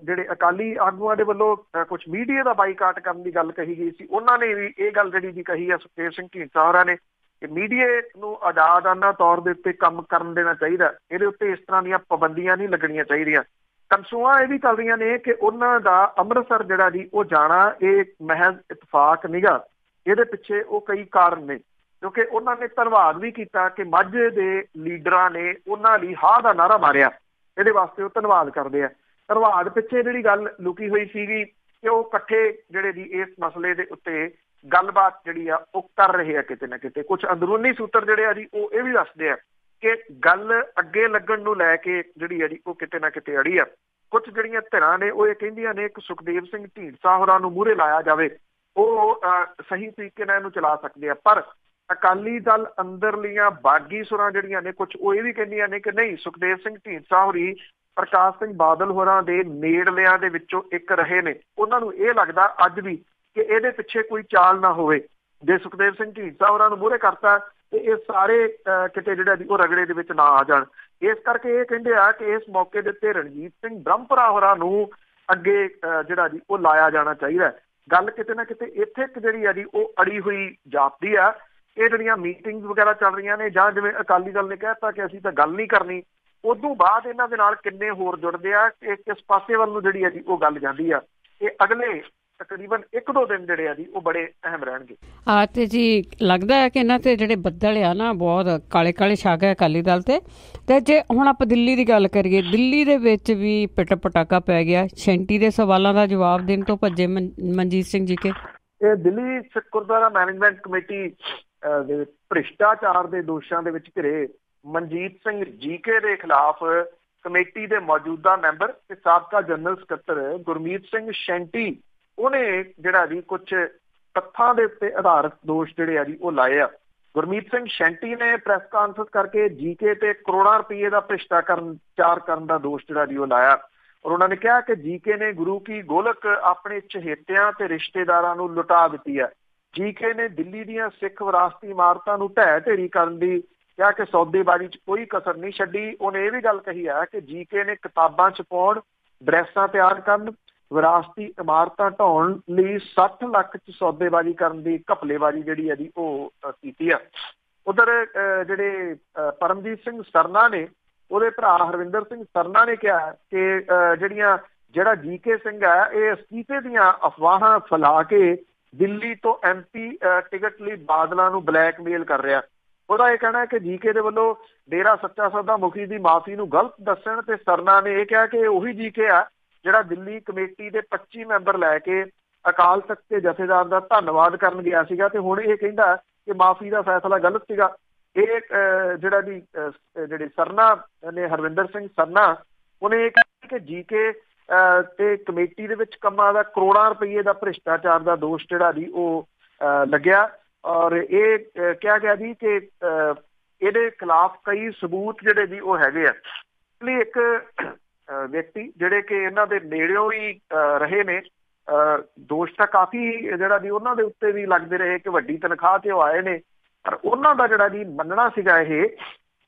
B: ਜਿਹੜੇ ਅਕਾਲੀ ਆਗੂਆਂ ਦੇ ਵੱਲੋਂ ਕੁਛ ਮੀਡੀਆ ਦਾ ਬਾਈਕਾਟ ਕਰਨ ਦੀ ਗੱਲ ਕਹੀ ਗਈ ਸੀ। ਉਹਨਾਂ ਨੇ ਵੀ ਇਹ ਗੱਲ ਜਿਹੜੀ ਜੀ ਕਹੀ ਆ ਸੁਖਦੇਵ ਸਿੰਘ ਢੀਂਡਸਾ ਹੋਰਾਂ ਨੇ ਕਿ ਮੀਡੀਆ ਨੂੰ ਆਜ਼ਾਦਾਨਾ ਤੌਰ ਦੇ ਉੱਤੇ ਕੰਮ ਕਰਨ ਦੇਣਾ ਚਾਹੀਦਾ, ਇਹਦੇ ਉੱਤੇ ਇਸ ਤਰ੍ਹਾਂ ਦੀਆਂ ਪਾਬੰਦੀਆਂ ਨਹੀਂ ਲੱਗਣੀਆਂ ਚਾਹੀਦੀਆਂ। ਕਨਸੂਆਂ ਇਹ ਵੀ ਚੱਲ ਰਹੀਆਂ ਨੇ ਕਿ ਉਹਨਾਂ ਦਾ ਅੰਮ੍ਰਿਤਸਰ ਜਿਹੜਾ ਜੀ ਉਹ ਜਾਣਾ ਇਹ ਮਹਿਜ਼ ਇਤਫਾਕ ਨੀਗਾ, ਇਹਦੇ ਪਿੱਛੇ ਉਹ ਕਈ ਕਾਰਨ ਨੇ। ਕਿਉਂਕਿ ਉਹਨਾਂ ਨੇ ਧੰਨਵਾਦ ਵੀ ਕੀਤਾ ਕਿ ਮਾਝੇ ਦੇ ਲੀਡਰਾਂ ਨੇ ਉਹਨਾਂ ਲਈ ਹਾਂ ਦਾ ਨਾਅਰਾ ਮਾਰਿਆ, ਇਹਦੇ ਵਾਸਤੇ ਉਹ ਧੰਨਵਾਦ ਕਰਦੇ ਆ। ਧੰਨਵਾਦ ਪਿੱਛੇ ਜਿਹੜੀ ਗੱਲ ਲੁਕੀ ਹੋਈ ਸੀਗੀ ਕਿ ਉਹ ਇਕੱਠੇ ਜਿਹੜੇ ਜੀ ਇਸ ਮਸਲੇ ਦੇ ਉੱਤੇ ਗੱਲਬਾਤ ਜਿਹੜੀ ਆ ਉਹ ਕਰ ਰਹੇ ਆ ਕਿਤੇ ਨਾ ਕਿਤੇ। ਕੁਝ ਅੰਦਰੂਨੀ ਸੂਤਰ ਜਿਹੜੇ ਆ ਜੀ ਉਹ ਇਹ ਵੀ ਦੱਸਦੇ ਆ ਕਿ ਗੱਲ ਅੱਗੇ ਲੱਗਣ ਨੂੰ ਲੈ ਕੇ ਜਿਹੜੀ ਆ ਜੀ ਉਹ ਕਿਤੇ ਨਾ ਕਿਤੇ ਅੜੀ ਆ। ਕੁਝ ਜਿਹੜੀਆਂ ਧਿਰਾਂ ਨੇ ਉਹ ਇਹ ਕਹਿੰਦੀਆਂ ਨੇ ਕਿ ਸੁਖਦੇਵ ਸਿੰਘ ਢੀਂਡਸਾ ਹੋਰਾਂ ਨੂੰ ਮੂਹਰੇ ਲਾਇਆ ਜਾਵੇ, ਉਹ ਸਹੀ ਤਰੀਕੇ ਨਾਲ ਇਹਨੂੰ ਚਲਾ ਸਕਦੇ ਆ। ਪਰ ਅਕਾਲੀ ਦਲ ਅੰਦਰਲੀਆਂ ਬਾਗੀ ਸੁਰਾਂ ਜਿਹੜੀਆਂ ਨੇ ਕੁਝ ਉਹ ਇਹ ਵੀ ਕਹਿੰਦੀਆਂ ਨੇ ਕਿ ਨਹੀਂ, ਸੁਖਦੇਵ ਸਿੰਘ ਢੀਂਡਸਾ ਹੋਰੀ ਪ੍ਰਕਾਸ਼ ਸਿੰਘ ਬਾਦਲ ਹੋਰਾਂ ਦੇ ਨੇੜਲਿਆਂ ਦੇ ਵਿੱਚੋਂ ਇੱਕ ਰਹੇ ਨੇ। ਉਹਨਾਂ ਨੂੰ ਇਹ ਲੱਗਦਾ ਅੱਜ ਵੀ ਕਿ ਇਹਦੇ ਪਿੱਛੇ ਕੋਈ ਚਾਲ ਨਾ ਹੋਵੇ। ਜੇ ਸੁਖਦੇਵ ਸਿੰਘ ਢੀਂਡਸਾ ਹੋਰਾਂ ਨੂੰ ਮੂਹਰੇ ਕਰਤਾ ਤੇ ਇਹ ਸਾਰੇ ਕਿਤੇ ਜਿਹੜਾ ਜੀ ਉਹ ਰਗੜੇ ਦੇ ਵਿੱਚ ਨਾ ਆ ਜਾਣ। ਇਸ ਕਰਕੇ ਇਹ ਕਹਿੰਦੇ ਆ ਕਿ ਇਸ ਮੌਕੇ ਦੇ ਉੱਤੇ ਰਣਜੀਤ ਸਿੰਘ ਬ੍ਰਹਮਪੁਰਾ ਹੋਰਾਂ ਨੂੰ ਅੱਗੇ ਜਿਹੜਾ ਜੀ ਉਹ ਲਾਇਆ ਜਾਣਾ ਚਾਹੀਦਾ। ਗੱਲ ਕਿਤੇ ਨਾ ਕਿਤੇ ਇੱਥੇ ਇੱਕ ਜਿਹੜੀ ਆ ਜੀ ਉਹ ਅੜੀ ਹੋਈ ਜਾਪਦੀ ਆ। ਇਹ ਜਿਹੜੀਆਂ ਮੀਟਿੰਗਸ ਵਗੈਰਾ ਚੱਲ ਰਹੀਆਂ ਨੇ ਜਾਂ ਜਿਵੇਂ ਅਕਾਲੀ ਦਲ ਨੇ ਕਹਿਤਾ ਕਿ ਅਸੀਂ ਤਾਂ ਗੱਲ ਨਹੀਂ ਕਰਨੀ, ਉਦੋਂ ਬਾਅਦ ਇਹਨਾਂ ਦੇ ਨਾਲ ਕਿੰਨੇ ਹੋਰ ਜੁੜਦੇ ਆ ਕਿ ਕਿਸ ਪਾਸੇ ਵੱਲ ਨੂੰ ਜਿਹੜੀ ਆ ਜੀ ਉਹ ਗੱਲ ਜਾਂਦੀ ਆ। ਇਹ ਅਗਲੇ ਤਕਰੀਬਨ 1-2 ਦਿਨ ਜਿਹੜੇ ਆ ਜੀ ਉਹ ਬੜੇ ਅਹਿਮ ਰਹਿਣਗੇ।
A: ਤੇ ਜੀ ਲੱਗਦਾ ਹੈ ਕਿ ਇਹਨਾਂ ਤੇ ਜਿਹੜੇ ਬੱਦਲ ਆ ਨਾ ਬਹੁਤ ਕਾਲੇ ਕਾਲੇ ਛਾ ਗਏ ਅਕਾਲੀ ਦਲ ਤੇ ਜੇ ਹੁਣ ਆਪਾਂ ਦਿੱਲੀ ਦੀ ਗੱਲ ਕਰੀਏ, ਦਿੱਲੀ ਦੇ ਵਿੱਚ ਵੀ ਪਿੱਟ ਪਟਾਕਾ ਪੈ ਗਿਆ। ਸ਼ੈਂਟੀ ਦੇ ਸਵਾਲਾਂ ਦਾ ਜਵਾਬ ਦੇਣ ਤੋਂ ਭੱਜੇ ਮਨਜੀਤ ਸਿੰਘ ਜੀ ਕੇ।
B: ਇਹ ਦਿੱਲੀ ਸਿੱਖ ਗੁਰਦੁਆਰਾ ਮੈਨੇਜਮੈਂਟ ਕਮੇਟੀ ਦੇ ਭ੍ਰਿਸ਼ਟਾਚਾਰ ਦੇ ਦੋਸ਼ਾਂ ਦੇ ਵਿੱਚ ਘਿਰੇ ਮਨਜੀਤ ਸਿੰਘ ਜੀਕੇ ਦੇ ਖਿਲਾਫ ਕਮੇਟੀ ਦੇ ਮੌਜੂਦਾ ਮੈਂਬਰ ਤੇ ਸਾਬਕਾ ਜਨਰਲ ਸਕੱਤਰ ਗੁਰਮੀਤ ਸਿੰਘ ਸ਼ੈਂਟੀ ਉਹਨੇ ਜਿਹੜਾ ਜੀ ਕੁਝ ਤੱਥਾਂ ਦੇ ਉੱਤੇ ਆਧਾਰਿਤ ਦੋਸ਼ ਜਿਹੜੇ ਆ ਜੀ ਉਹ ਲਾਏ ਆ। ਗੁਰਮੀਤ ਸਿੰਘ ਸ਼ੈਂਟੀ ਨੇ ਪ੍ਰੈਸ ਕਾਨਫਰੰਸ ਕਰਕੇ ਜੀਕੇ ਤੇ ਕਰੋੜਾਂ ਰੁਪਏ ਦਾ ਭ੍ਰਿਸ਼ਟਾਚਾਰ ਕਰਨ ਦਾ ਦੋਸ਼ ਜਿਹੜਾ ਜੀ ਉਹ ਲਾਇਆ। ਔਰ ਉਹਨਾਂ ਨੇ ਕਿਹਾ ਕਿ ਜੀਕੇ ਨੇ ਗੁਰੂ ਕੀ ਗੋਲਕ ਆਪਣੇ ਚਹੇਤਿਆਂ ਤੇ ਰਿਸ਼ਤੇਦਾਰਾਂ ਨੂੰ ਲੁਟਾ ਦਿੱਤੀ ਹੈ। ਜੀਕੇ ਨੇ ਦਿੱਲੀ ਦੀਆਂ ਸਿੱਖ ਵਿਰਾਸਤੀ ਇਮਾਰਤਾਂ ਨੂੰ ਢਹਿ ਢੇਰੀ ਕਰਨ ਦੀ ਕਿਹਾ ਕਿ ਸੌਦੇਬਾਜ਼ੀ 'ਚ ਕੋਈ ਕਸਰ ਨਹੀਂ ਛੱਡੀ। ਉਹਨੇ ਇਹ ਵੀ ਗੱਲ ਕਹੀ ਹੈ ਕਿ ਜੀਕੇ ਨੇ ਕਿਤਾਬਾਂ ਛਪਾਉਣ, ਡਰੈਸਾਂ ਤਿਆਰ ਕਰਨ, ਵਿਰਾਸਤੀ ਇਮਾਰਤਾਂ ਢਾਉਣ ਲਈ 60 ਲੱਖ 'ਚ ਸੌਦੇਬਾਜ਼ੀ ਕਰਨ ਦੀ ਘਪਲੇਬਾਜ਼ੀ ਜਿਹੜੀ ਹੈ ਜੀ ਉਹ ਕੀਤੀ ਆ। ਉਧਰ ਜਿਹੜੇ ਪਰਮਜੀਤ ਸਿੰਘ ਸਰਨਾ ਨੇ, ਉਹਦੇ ਭਰਾ ਹਰਵਿੰਦਰ ਸਿੰਘ ਸਰਨਾ ਨੇ ਕਿਹਾ ਕਿ ਜਿਹੜਾ ਜੀਕੇ ਸਿੰਘ ਹੈ ਇਹ ਅਸਤੀਫੇ ਦੀਆਂ ਅਫਵਾਹਾਂ ਫੈਲਾ ਕੇ ਦਿੱਲੀ ਤੋਂ MP ਟਿਕਟ ਲਈ ਬਾਦਲਾਂ ਨੂੰ ਬਲੈਕਮੇਲ ਕਰ ਰਿਹਾ। ਉਹਦਾ ਇਹ ਕਹਿਣਾ ਹੈ ਕਿ ਜੀਕੇ ਦੇ ਵੱਲੋਂ ਡੇਰਾ ਸੱਚਾ ਸੌਦਾ ਮੁਖੀ ਦੀ ਮਾਫੀ ਨੂੰ ਗਲਤ ਦੱਸਣ ਤੇ ਸਰਨਾ ਨੇ ਇਹ ਕਿਹਾ ਕਿ ਉਹੀ ਜੀਕੇ ਆ ਜਿਹੜਾ ਦਿੱਲੀ ਕਮੇਟੀ ਦੇ 25 ਮੈਂਬਰ ਲੈ ਕੇ ਅਕਾਲ ਤਖਤ ਦੇ ਜਥੇਦਾਰ ਦਾ ਧੰਨਵਾਦ ਕਰਨ ਗਿਆ ਸੀਗਾ ਤੇ ਹੁਣ ਇਹ ਕਹਿੰਦਾ ਕਿ ਮਾਫੀ ਦਾ ਫੈਸਲਾ ਗਲਤ ਸੀਗਾ। ਇਹ ਜਿਹੜੇ ਸਰਨਾ ਨੇ, ਹਰਵਿੰਦਰ ਸਿੰਘ ਸਰਨਾ, ਉਹਨੇ ਇਹ ਕਿਹਾ ਕਿ ਜੀਕੇ ਤੇ ਕਮੇਟੀ ਦੇ ਵਿੱਚ ਕੰਮਾਂ ਦਾ ਕਰੋੜਾਂ ਰੁਪਏ ਦਾ ਭ੍ਰਿਸ਼ਟਾਚਾਰ ਦਾ ਦੋਸ਼ ਜਿਹੜਾ ਜੀ ਉਹ ਲੱਗਿਆ। ਔਰ ਇਹ ਕਿਹਾ ਗਿਆ ਜੀ ਕਿ ਇਹਦੇ ਖਿਲਾਫ ਕਈ ਸਬੂਤ ਜਿਹੜੇ ਜੀ ਉਹ ਹੈਗੇ ਆ। ਇਸ ਲਈ ਇੱਕ ਵਿਅਕਤੀ ਜਿਹੜੇ ਕਿ ਇਹਨਾਂ ਦੇ ਨੇੜਿਓਂ ਹੀ ਰਹੇ ਨੇ, ਦੋਸ਼ ਤਾਂ ਕਾਫੀ ਜਿਹੜਾ ਜੀ ਉਹਨਾਂ ਦੇ ਉੱਤੇ ਵੀ ਲੱਗਦੇ ਰਹੇ ਕਿ ਵੱਡੀ ਤਨਖਾਹ ਤੇ ਉਹ ਆਏ ਨੇ, ਪਰ ਉਹਨਾਂ ਦਾ ਜਿਹੜਾ ਜੀ ਮੰਨਣਾ ਸੀਗਾ ਇਹ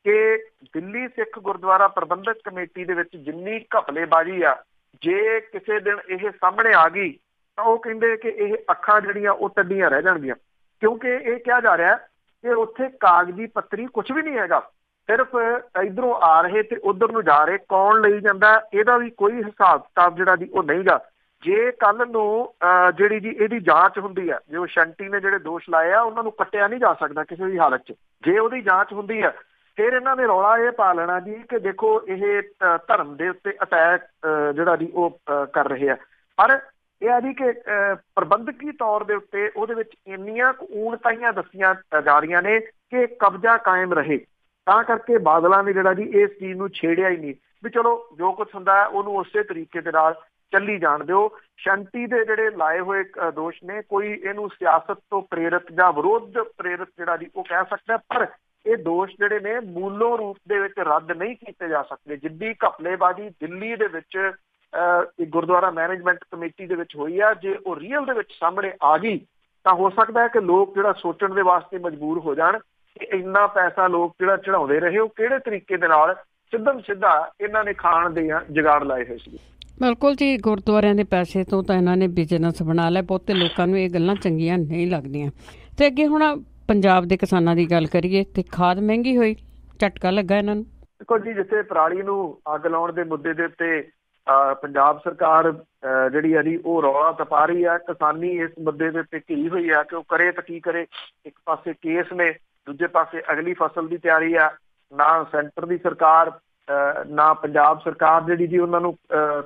B: ਕਿ ਦਿੱਲੀ ਸਿੱਖ ਗੁਰਦੁਆਰਾ ਪ੍ਰਬੰਧਕ ਕਮੇਟੀ ਦੇ ਵਿੱਚ ਜਿੰਨੀ ਘਪਲੇਬਾਜ਼ੀ ਆ, ਜੇ ਕਿਸੇ ਦਿਨ ਇਹ ਸਾਹਮਣੇ ਆ ਗਈ ਤਾਂ ਉਹ ਕਹਿੰਦੇ ਕਿ ਇਹ ਅੱਖਾਂ ਜਿਹੜੀਆਂ ਉਹ ਟੱਡੀਆਂ ਰਹਿ ਜਾਣਗੀਆਂ। ਕਿਉਂਕਿ ਇਹ ਕਿਹਾ ਜਾ ਰਿਹਾ ਕਿ ਉੱਥੇ ਕਾਗਜ਼ੀ ਪੱਤਰੀ ਕੁਝ ਵੀ ਨਹੀਂ ਹੈਗਾ, ਸਿਰਫ ਇੱਧਰੋਂ ਆ ਰਹੇ ਤੇ ਉੱਧਰ ਨੂੰ ਜਾ ਰਹੇ, ਕੌਣ ਲਈ ਜਾਂਦਾ ਇਹਦਾ ਵੀ ਕੋਈ ਹਿਸਾਬ ਕਿਤਾਬ ਜਿਹੜਾ ਜੀ ਉਹ ਨਹੀਂਗਾ। ਜੇ ਕੱਲ ਨੂੰ ਜਿਹੜੀ ਜੀ ਇਹਦੀ ਜਾਂਚ ਹੁੰਦੀ ਹੈ, ਜੋ ਸ਼ੈਂਟੀ ਨੇ ਜਿਹੜੇ ਦੋਸ਼ ਲਾਏ ਆ ਉਹਨਾਂ ਨੂੰ ਕੱਟਿਆ ਨਹੀਂ ਜਾ ਸਕਦਾ ਕਿਸੇ ਵੀ ਹਾਲਤ 'ਚ। ਜੇ ਉਹਦੀ ਜਾਂਚ ਹੁੰਦੀ ਹੈ ਫਿਰ ਇਹਨਾਂ ਨੇ ਰੌਲਾ ਇਹ ਪਾ ਲੈਣਾ ਜੀ ਕਿ ਦੇਖੋ ਇਹ ਧਰਮ ਦੇ ਉੱਤੇ ਅਟੈਕ ਜਿਹੜਾ ਜੀ ਉਹ ਕਰ ਰਹੇ ਆ। ਪਰ ਇਹ ਆ ਜੀ ਕਿ ਪ੍ਰਬੰਧਕੀ ਤੌਰ ਦੇ ਉੱਤੇ ਉਹਦੇ ਵਿੱਚ ਇੰਨੀਆਂ ਊਣਤਾਈਆਂ ਦੱਸੀਆਂ ਜਾ ਰਹੀਆਂ ਨੇ ਕਿ ਕਬਜ਼ਾ ਕਾਇਮ ਰਹੇ। ਤਾਂ ਕਰਕੇ ਬਾਦਲਾਂ ਨੇ ਜਿਹੜਾ ਜੀ ਇਸ ਚੀਜ਼ ਨੂੰ ਛੇੜਿਆ ਹੀ ਨਹੀਂ ਵੀ ਚਲੋ ਜੋ ਕੁਛ ਹੁੰਦਾ ਹੈ ਉਹਨੂੰ ਉਸੇ ਤਰੀਕੇ ਦੇ ਨਾਲ ਚੱਲੀ ਜਾਣ ਦਿਓ। ਸ਼ੰਟੀ ਦੇ ਜਿਹੜੇ ਲਾਏ ਹੋਏ ਦੋਸ਼ ਨੇ, ਕੋਈ ਇਹਨੂੰ ਸਿਆਸਤ ਤੋਂ ਪ੍ਰੇਰਿਤ ਜਾਂ ਵਿਰੋਧ ਪ੍ਰੇਰਿਤ ਜਿਹੜਾ ਜੀ ਉਹ ਕਹਿ ਸਕਦਾ, ਪਰ ਇਹ ਦੋਸ਼ ਜਿਹੜੇ ਨੇ ਮੂਲੋਂ ਰੂਪ ਦੇ ਵਿੱਚ ਰੱਦ ਨਹੀਂ ਕੀਤੇ ਜਾ ਸਕਦੇ। ਜਿੱਡੀ ਘਪਲੇਬਾਜ਼ੀ ਦਿੱਲੀ ਦੇ ਵਿੱਚ ਗੁਰਦੁਆਰਾ ਮੈਨੇਜਮੈਂਟ ਕਮੇਟੀ ਦੇ ਵਿੱਚ ਹੋਈ ਆ, ਜੇ ਉਹ ਰੀਅਲ ਦੇ ਵਿੱਚ ਸਾਹਮਣੇ ਆ ਗਈ ਤਾਂ ਹੋ ਸਕਦਾ ਹੈ ਕਿ ਲੋਕ ਜਿਹੜਾ ਸੋਚਣ ਦੇ ਵਾਸਤੇ ਮਜਬੂਰ ਹੋ ਜਾਣ ਕਿ ਇੰਨਾ ਪੈਸਾ ਲੋਕ ਜਿਹੜਾ ਚੜਾਉਂਦੇ ਰਹੇ ਉਹ ਕਿਹੜੇ ਤਰੀਕੇ ਦੇ ਨਾਲ ਸਿੱਧਾ ਇਹਨਾਂ ਨੇ ਖਾਣ ਦੇ ਜੁਗਾੜ ਲਾਏ ਹੋਏ ਸੀ।
A: ਬਿਲਕੁਲ ਜੀ, ਗੁਰਦੁਆਰਿਆਂ ਦੇ ਪੈਸੇ ਤੋਂ ਤਾਂ ਇਹਨਾਂ ਨੇ ਬਿਜ਼ਨਸ ਬਣਾ ਲਿਆ। ਬਹੁਤੇ ਲੋਕਾਂ ਨੂੰ ਇਹ ਗੱਲਾਂ ਚੰਗੀਆਂ ਨਹੀਂ ਲੱਗਦੀਆਂ। ਤੇ ਅੱਗੇ ਹੁਣ ਪੰਜਾਬ ਦੇ ਕਿਸਾਨਾਂ ਦੀ ਗੱਲ ਕਰੀਏ ਤੇ ਖਾਦ ਮਹਿੰਗੀ ਹੋਈ, ਝਟਕਾ ਲੱਗਾ ਇਹਨਾਂ ਨੂੰ।
B: ਦੇਖੋ ਜੀ, ਜਿੱਥੇ ਪਰਾਲੀ ਨੂੰ ਅੱਗ ਲਾਉਣ ਦੇ ਮੁੱਦੇ ਦੇ ਉੱਤੇ ਪੰਜਾਬ ਸਰਕਾਰ ਜਿਹੜੀ ਆ ਜੀ ਉਹ ਰੌਲਾ ਤਪਾ ਰਹੀ ਆ, ਕਿਸਾਨੀ ਇਸ ਮੁੱਦੇ ਦੇ ਉੱਤੇ ਘਿਰੀ ਹੋਈ ਆ ਕਿ ਉਹ ਕਰੇ ਤਾਂ ਕੀ ਕਰੇ। ਇੱਕ ਪਾਸੇ ਕੇਸ ਨੇ, ਦੂਜੇ ਪਾਸੇ ਅਗਲੀ ਫਸਲ ਦੀ ਤਿਆਰੀ ਆ। ਨਾ ਸੈਂਟਰ ਦੀ ਸਰਕਾਰ ਨਾ ਪੰਜਾਬ ਸਰਕਾਰ ਜਿਹੜੀ ਜੀ ਉਹਨਾਂ ਨੂੰ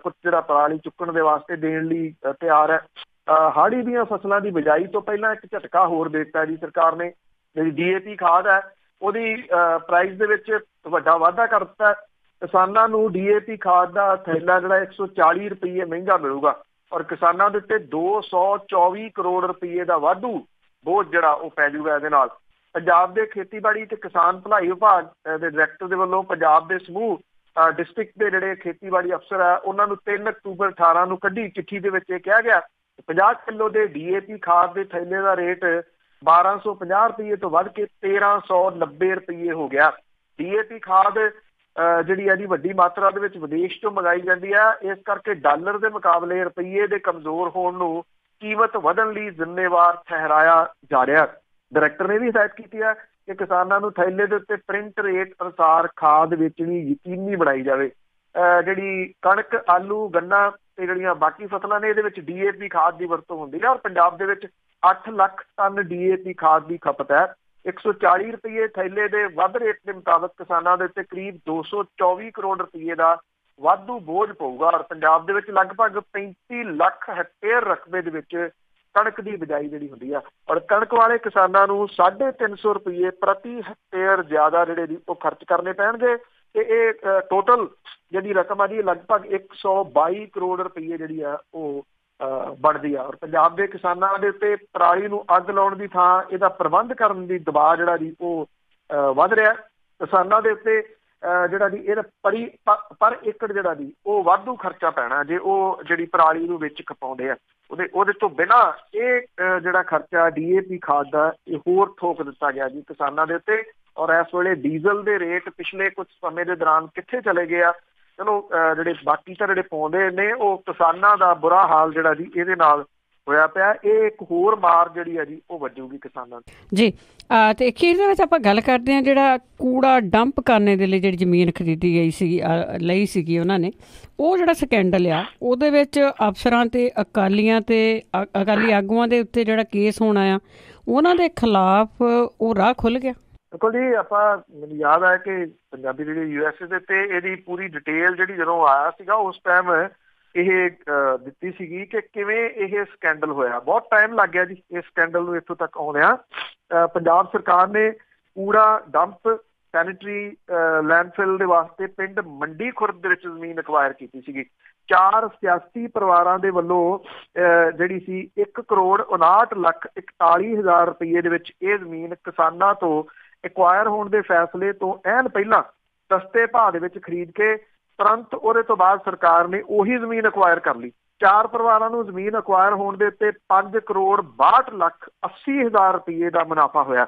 B: ਕੁਛ ਜਿਹੜਾ ਪਰਾਲੀ ਚੁੱਕਣ ਦੇ ਵਾਸਤੇ ਦੇਣ ਲਈ ਤਿਆਰ ਹੈ। ਹਾੜੀ ਦੀਆਂ ਫਸਲਾਂ ਦੀ ਬਿਜਾਈ ਤੋਂ ਪਹਿਲਾਂ ਇੱਕ ਝਟਕਾ ਹੋਰ ਦੇ ਦਿੱਤਾ ਜੀ ਸਰਕਾਰ ਨੇ। ਜਿਹੜੀ DAP ਖਾਦ ਹੈ ਉਹਦੀ ਪ੍ਰਾਈਸ ਦੇ ਵਿੱਚ ਵੱਡਾ ਵਾਧਾ ਕਰ ਦਿੱਤਾ। ਕਿਸਾਨਾਂ ਨੂੰ DAP ਖਾਦ ਦਾ ਥੈਲਾ ਜਿਹੜਾ 140 ਰੁਪਏ ਮਹਿੰਗਾ ਮਿਲੂਗਾ ਔਰ ਕਿਸਾਨਾਂ ਦੇ ਉੱਤੇ 224 ਕਰੋੜ ਰੁਪਏ ਦਾ ਵਾਧੂ ਬੋਝ ਜਿਹੜਾ ਉਹ ਪੈ ਜਾਊਗਾ ਇਹਦੇ ਨਾਲ। ਪੰਜਾਬ ਦੇ ਖੇਤੀਬਾੜੀ ਤੇ ਕਿਸਾਨ ਭਲਾਈ ਵਿਭਾਗ ਦੇ ਡਾਇਰੈਕਟਰ ਦੇ ਵੱਲੋਂ ਪੰਜਾਬ ਦੇ ਸਮੂਹ ਡਿਸਟ੍ਰਿਕਟ ਦੇ ਜਿਹੜੇ ਖੇਤੀਬਾੜੀ ਅਫਸਰ ਆ ਉਹਨਾਂ ਨੂੰ 3 ਅਕਤੂਬਰ 18 ਨੂੰ ਕੱਢੀ ਚਿੱਠੀ ਦੇ ਵਿੱਚ ਇਹ ਕਿਹਾ ਗਿਆ 50 ਕਿਲੋ ਦੇ DAP ਖਾਦ ਦੇ ਥੈਲੇ ਦਾ ਰੇਟ 1250 ਰੁਪਏ ਤੋਂ ਵੱਧ ਕੇ 1390 ਰੁਪਏ ਹੋ ਗਿਆ। DAP ਖਾਦ ਜਿਹੜੀ ਹੈ ਜੀ ਵੱਡੀ ਮਾਤਰਾ ਦੇ ਵਿੱਚ ਵਿਦੇਸ਼ ਤੋਂ ਮੰਗਾਈ ਜਾਂਦੀ ਹੈ, ਇਸ ਕਰਕੇ ਡਾਲਰ ਦੇ ਮੁਕਾਬਲੇ ਰੁਪਈਏ ਦੇ ਕਮਜ਼ੋਰ ਹੋਣ ਨੂੰ ਕੀਮਤ ਵਧਣ ਲਈ ਜ਼ਿੰਮੇਵਾਰ ਠਹਿਰਾਇਆ ਜਾ ਰਿਹਾ। ਡਾਇਰੈਕਟਰ ਨੇ ਵੀ ਹਦਾਇਤ ਕੀਤੀ ਹੈ ਕਿ ਕਿਸਾਨਾਂ ਨੂੰ ਥੈਲੇ ਦੇ ਉੱਤੇ ਪ੍ਰਿੰਟ ਰੇਟ ਅਨੁਸਾਰ ਖਾਦ ਵੇਚਣੀ ਯਕੀਨੀ ਬਣਾਈ ਜਾਵੇ। ਜਿਹੜੀ ਕਣਕ, ਆਲੂ, ਗੰਨਾ ਤੇ ਜਿਹੜੀਆਂ ਬਾਕੀ ਫਸਲਾਂ ਨੇ ਇਹਦੇ ਵਿੱਚ DAP ਖਾਦ ਦੀ ਵਰਤੋਂ ਹੁੰਦੀ ਹੈ ਔਰ ਪੰਜਾਬ ਦੇ ਵਿੱਚ 8 ਲੱਖ ਟਨ DAP ਖਾਦ ਦੀ ਖਪਤ ਹੈ। 140 ਰੁਪਏ ਥੈਲੇ ਦੇ ਵੱਧ ਰੇਟ ਦੇ ਮੁਤਾਬਕ ਕਿਸਾਨਾਂ ਦੇ ਉੱਤੇ ਕਰੀਬ 224 ਕਰੋੜ ਰੁਪਏ ਦਾ ਵਾਧੂ ਬੋਝ ਪਊਗਾ ਔਰ ਪੰਜਾਬ ਦੇ ਵਿੱਚ ਲਗਭਗ 35 ਲੱਖ ਹੈਕਟੇਅਰ ਰਕਬੇ ਦੇ ਵਿੱਚ ਕਣਕ ਦੀ ਬਿਜਾਈ ਜਿਹੜੀ ਹੁੰਦੀ ਆ ਔਰ ਕਣਕ ਵਾਲੇ ਕਿਸਾਨਾਂ ਨੂੰ 350 ਰੁਪਏ ਪ੍ਰਤੀ ਹੈਕਟੇਅਰ ਜ਼ਿਆਦਾ ਜਿਹੜੇ ਦੀ ਉਹ ਖਰਚ ਕਰਨੇ ਪੈਣਗੇ ਤੇ ਇਹ ਟੋਟਲ ਜਿਹੜੀ ਰਕਮ ਆ ਜੀ ਲਗਭਗ 122 ਕਰੋੜ ਰੁਪਏ ਜਿਹੜੀ ਆ ਉਹ ਬਣਦੀ ਆ ਔਰ ਪੰਜਾਬ ਦੇ ਕਿਸਾਨਾਂ ਦੇ ਉੱਤੇ ਪਰਾਲੀ ਨੂੰ ਅੱਗ ਲਾਉਣ ਦੀ ਥਾਂ ਇਹਦਾ ਪ੍ਰਬੰਧ ਕਰਨ ਦੀ ਦਬਾਅ ਜਿਹੜਾ ਜੀ ਉਹ ਵੱਧ ਰਿਹਾ। ਕਿਸਾਨਾਂ ਦੇ ਉੱਤੇ ਜਿਹੜਾ ਜੀ ਇਹਦਾ ਪਰ ਏਕੜ ਜਿਹੜਾ ਜੀ ਉਹ ਵਾਧੂ ਖਰਚਾ ਪੈਣਾ ਜੇ ਉਹ ਜਿਹੜੀ ਪਰਾਲੀ ਨੂੰ ਵਿੱਚ ਖਪਾਉਂਦੇ ਆ। ਉਹਦੇ ਤੋਂ ਬਿਨਾਂ ਇਹ ਜਿਹੜਾ ਖਰਚਾ DAP ਖਾਦ ਦਾ ਇਹ ਹੋਰ ਠੋਕ ਦਿੱਤਾ ਗਿਆ ਜੀ ਕਿਸਾਨਾਂ ਦੇ ਉੱਤੇ ਔਰ ਇਸ ਵੇਲੇ ਡੀਜ਼ਲ ਦੇ ਰੇਟ ਪਿਛਲੇ ਕੁਝ ਸਮੇਂ ਦੇ ਦੌਰਾਨ ਕਿੱਥੇ ਚਲੇ ਗਏ ਆ। ਚਲੋ ਜਿਹੜੇ ਬਾਕੀ ਤਾਂ ਜਿਹੜੇ ਪਾਉਂਦੇ ਨੇ ਉਹ ਕਿਸਾਨਾਂ ਦਾ ਬੁਰਾ ਹਾਲ ਜਿਹੜਾ ਜੀ ਇਹਦੇ ਨਾਲ ਹੋਇਆ ਪਿਆ। ਇਹ ਇੱਕ ਹੋਰ ਮਾਰ ਜਿਹੜੀ ਆ ਜੀ ਉਹ ਵੱਜੂਗੀ ਕਿਸਾਨਾਂ ਦੀ
A: ਜੀ। ਤੇ ਅਖੀਰ ਦੇ ਵਿੱਚ ਆਪਾਂ ਗੱਲ ਕਰਦੇ ਹਾਂ ਜਿਹੜਾ ਕੂੜਾ ਡੰਪ ਕਰਨੇ ਦੇ ਲਈ ਜਿਹੜੀ ਜ਼ਮੀਨ ਖਰੀਦੀ ਗਈ ਸੀ ਲਈ ਸੀਗੀ ਉਹਨਾਂ ਨੇ, ਉਹ ਜਿਹੜਾ ਸਕੈਂਡਲ ਆ ਉਹਦੇ ਵਿੱਚ ਅਫਸਰਾਂ ਤੇ ਅਕਾਲੀ ਆਗੂਆਂ ਦੇ ਉੱਤੇ ਜਿਹੜਾ ਕੇਸ ਹੋਣਾ ਆ ਉਹਨਾਂ ਦੇ ਖਿਲਾਫ ਉਹ ਰਾਹ ਖੁੱਲ੍ਹ ਗਿਆ।
B: ਦੇਖੋ ਜੀ, ਮੈਨੂੰ ਯਾਦ ਹੈ ਕਿ ਪੰਜਾਬੀ ਜਿਹੜੀ USA ਦੇ ਉੱਤੇ ਇਹਦੀ ਪੂਰੀ ਡਿਟੇਲ ਜਿਹੜੀ ਜਦੋਂ ਆਇਆ ਸੀਗਾ ਉਸ ਟਾਈਮ ਇਹ ਦਿੱਤੀ ਸੀਗੀ ਕਿ ਕਿਵੇਂ ਇਹ ਸਕੈਂਡਲ ਹੋਇਆ। ਬਹੁਤ ਟਾਈਮ ਲੱਗ ਗਿਆ ਜੀ ਇਸ ਸਕੈਂਡਲ ਨੂੰ ਇੱਥੋਂ ਤੱਕ ਆਉਂਦਿਆਂ। ਪੰਜਾਬ ਸਰਕਾਰ ਨੇ ਕੂੜਾ ਡੰਪ ਸੈਨੇਟਰੀ ਲੈਂਡਫਿਲ ਦੇ ਵਾਸਤੇ ਪਿੰਡ ਮੰਡੀ ਖੁਰਦ ਦੇ ਵਿੱਚ ਜ਼ਮੀਨ ਅਕਵਾਇਰ ਕੀਤੀ ਸੀਗੀ। 4 ਸਿਆਸੀ ਪਰਿਵਾਰਾਂ ਦੇ ਵੱਲੋਂ ਜਿਹੜੀ ਸੀ 1,59,41,000 ਰੁਪਏ ਦੇ ਵਿੱਚ ਇਹ ਜ਼ਮੀਨ ਕਿਸਾਨਾਂ ਤੋਂ ਐਕਵਾਇਰ ਹੋਣ ਦੇ ਫੈਸਲੇ ਤੋਂ ਐਨ ਪਹਿਲਾਂ ਸਸਤੇ ਭਾਅ ਦੇ ਵਿੱਚ ਖਰੀਦ ਕੇ ਤੁਰੰਤ ਉਹਦੇ ਤੋਂ ਬਾਅਦ ਸਰਕਾਰ ਨੇ ਉਹੀ ਜ਼ਮੀਨ ਅਕਵਾਇਰ ਕਰ ਲਈ। 4 ਪਰਿਵਾਰਾਂ ਨੂੰ ਜ਼ਮੀਨ ਅਕਵਾਇਰ ਹੋਣ ਦੇ ਉੱਤੇ 5,62,80,000 ਰੁਪਏ ਦਾ ਮੁਨਾਫਾ ਹੋਇਆ।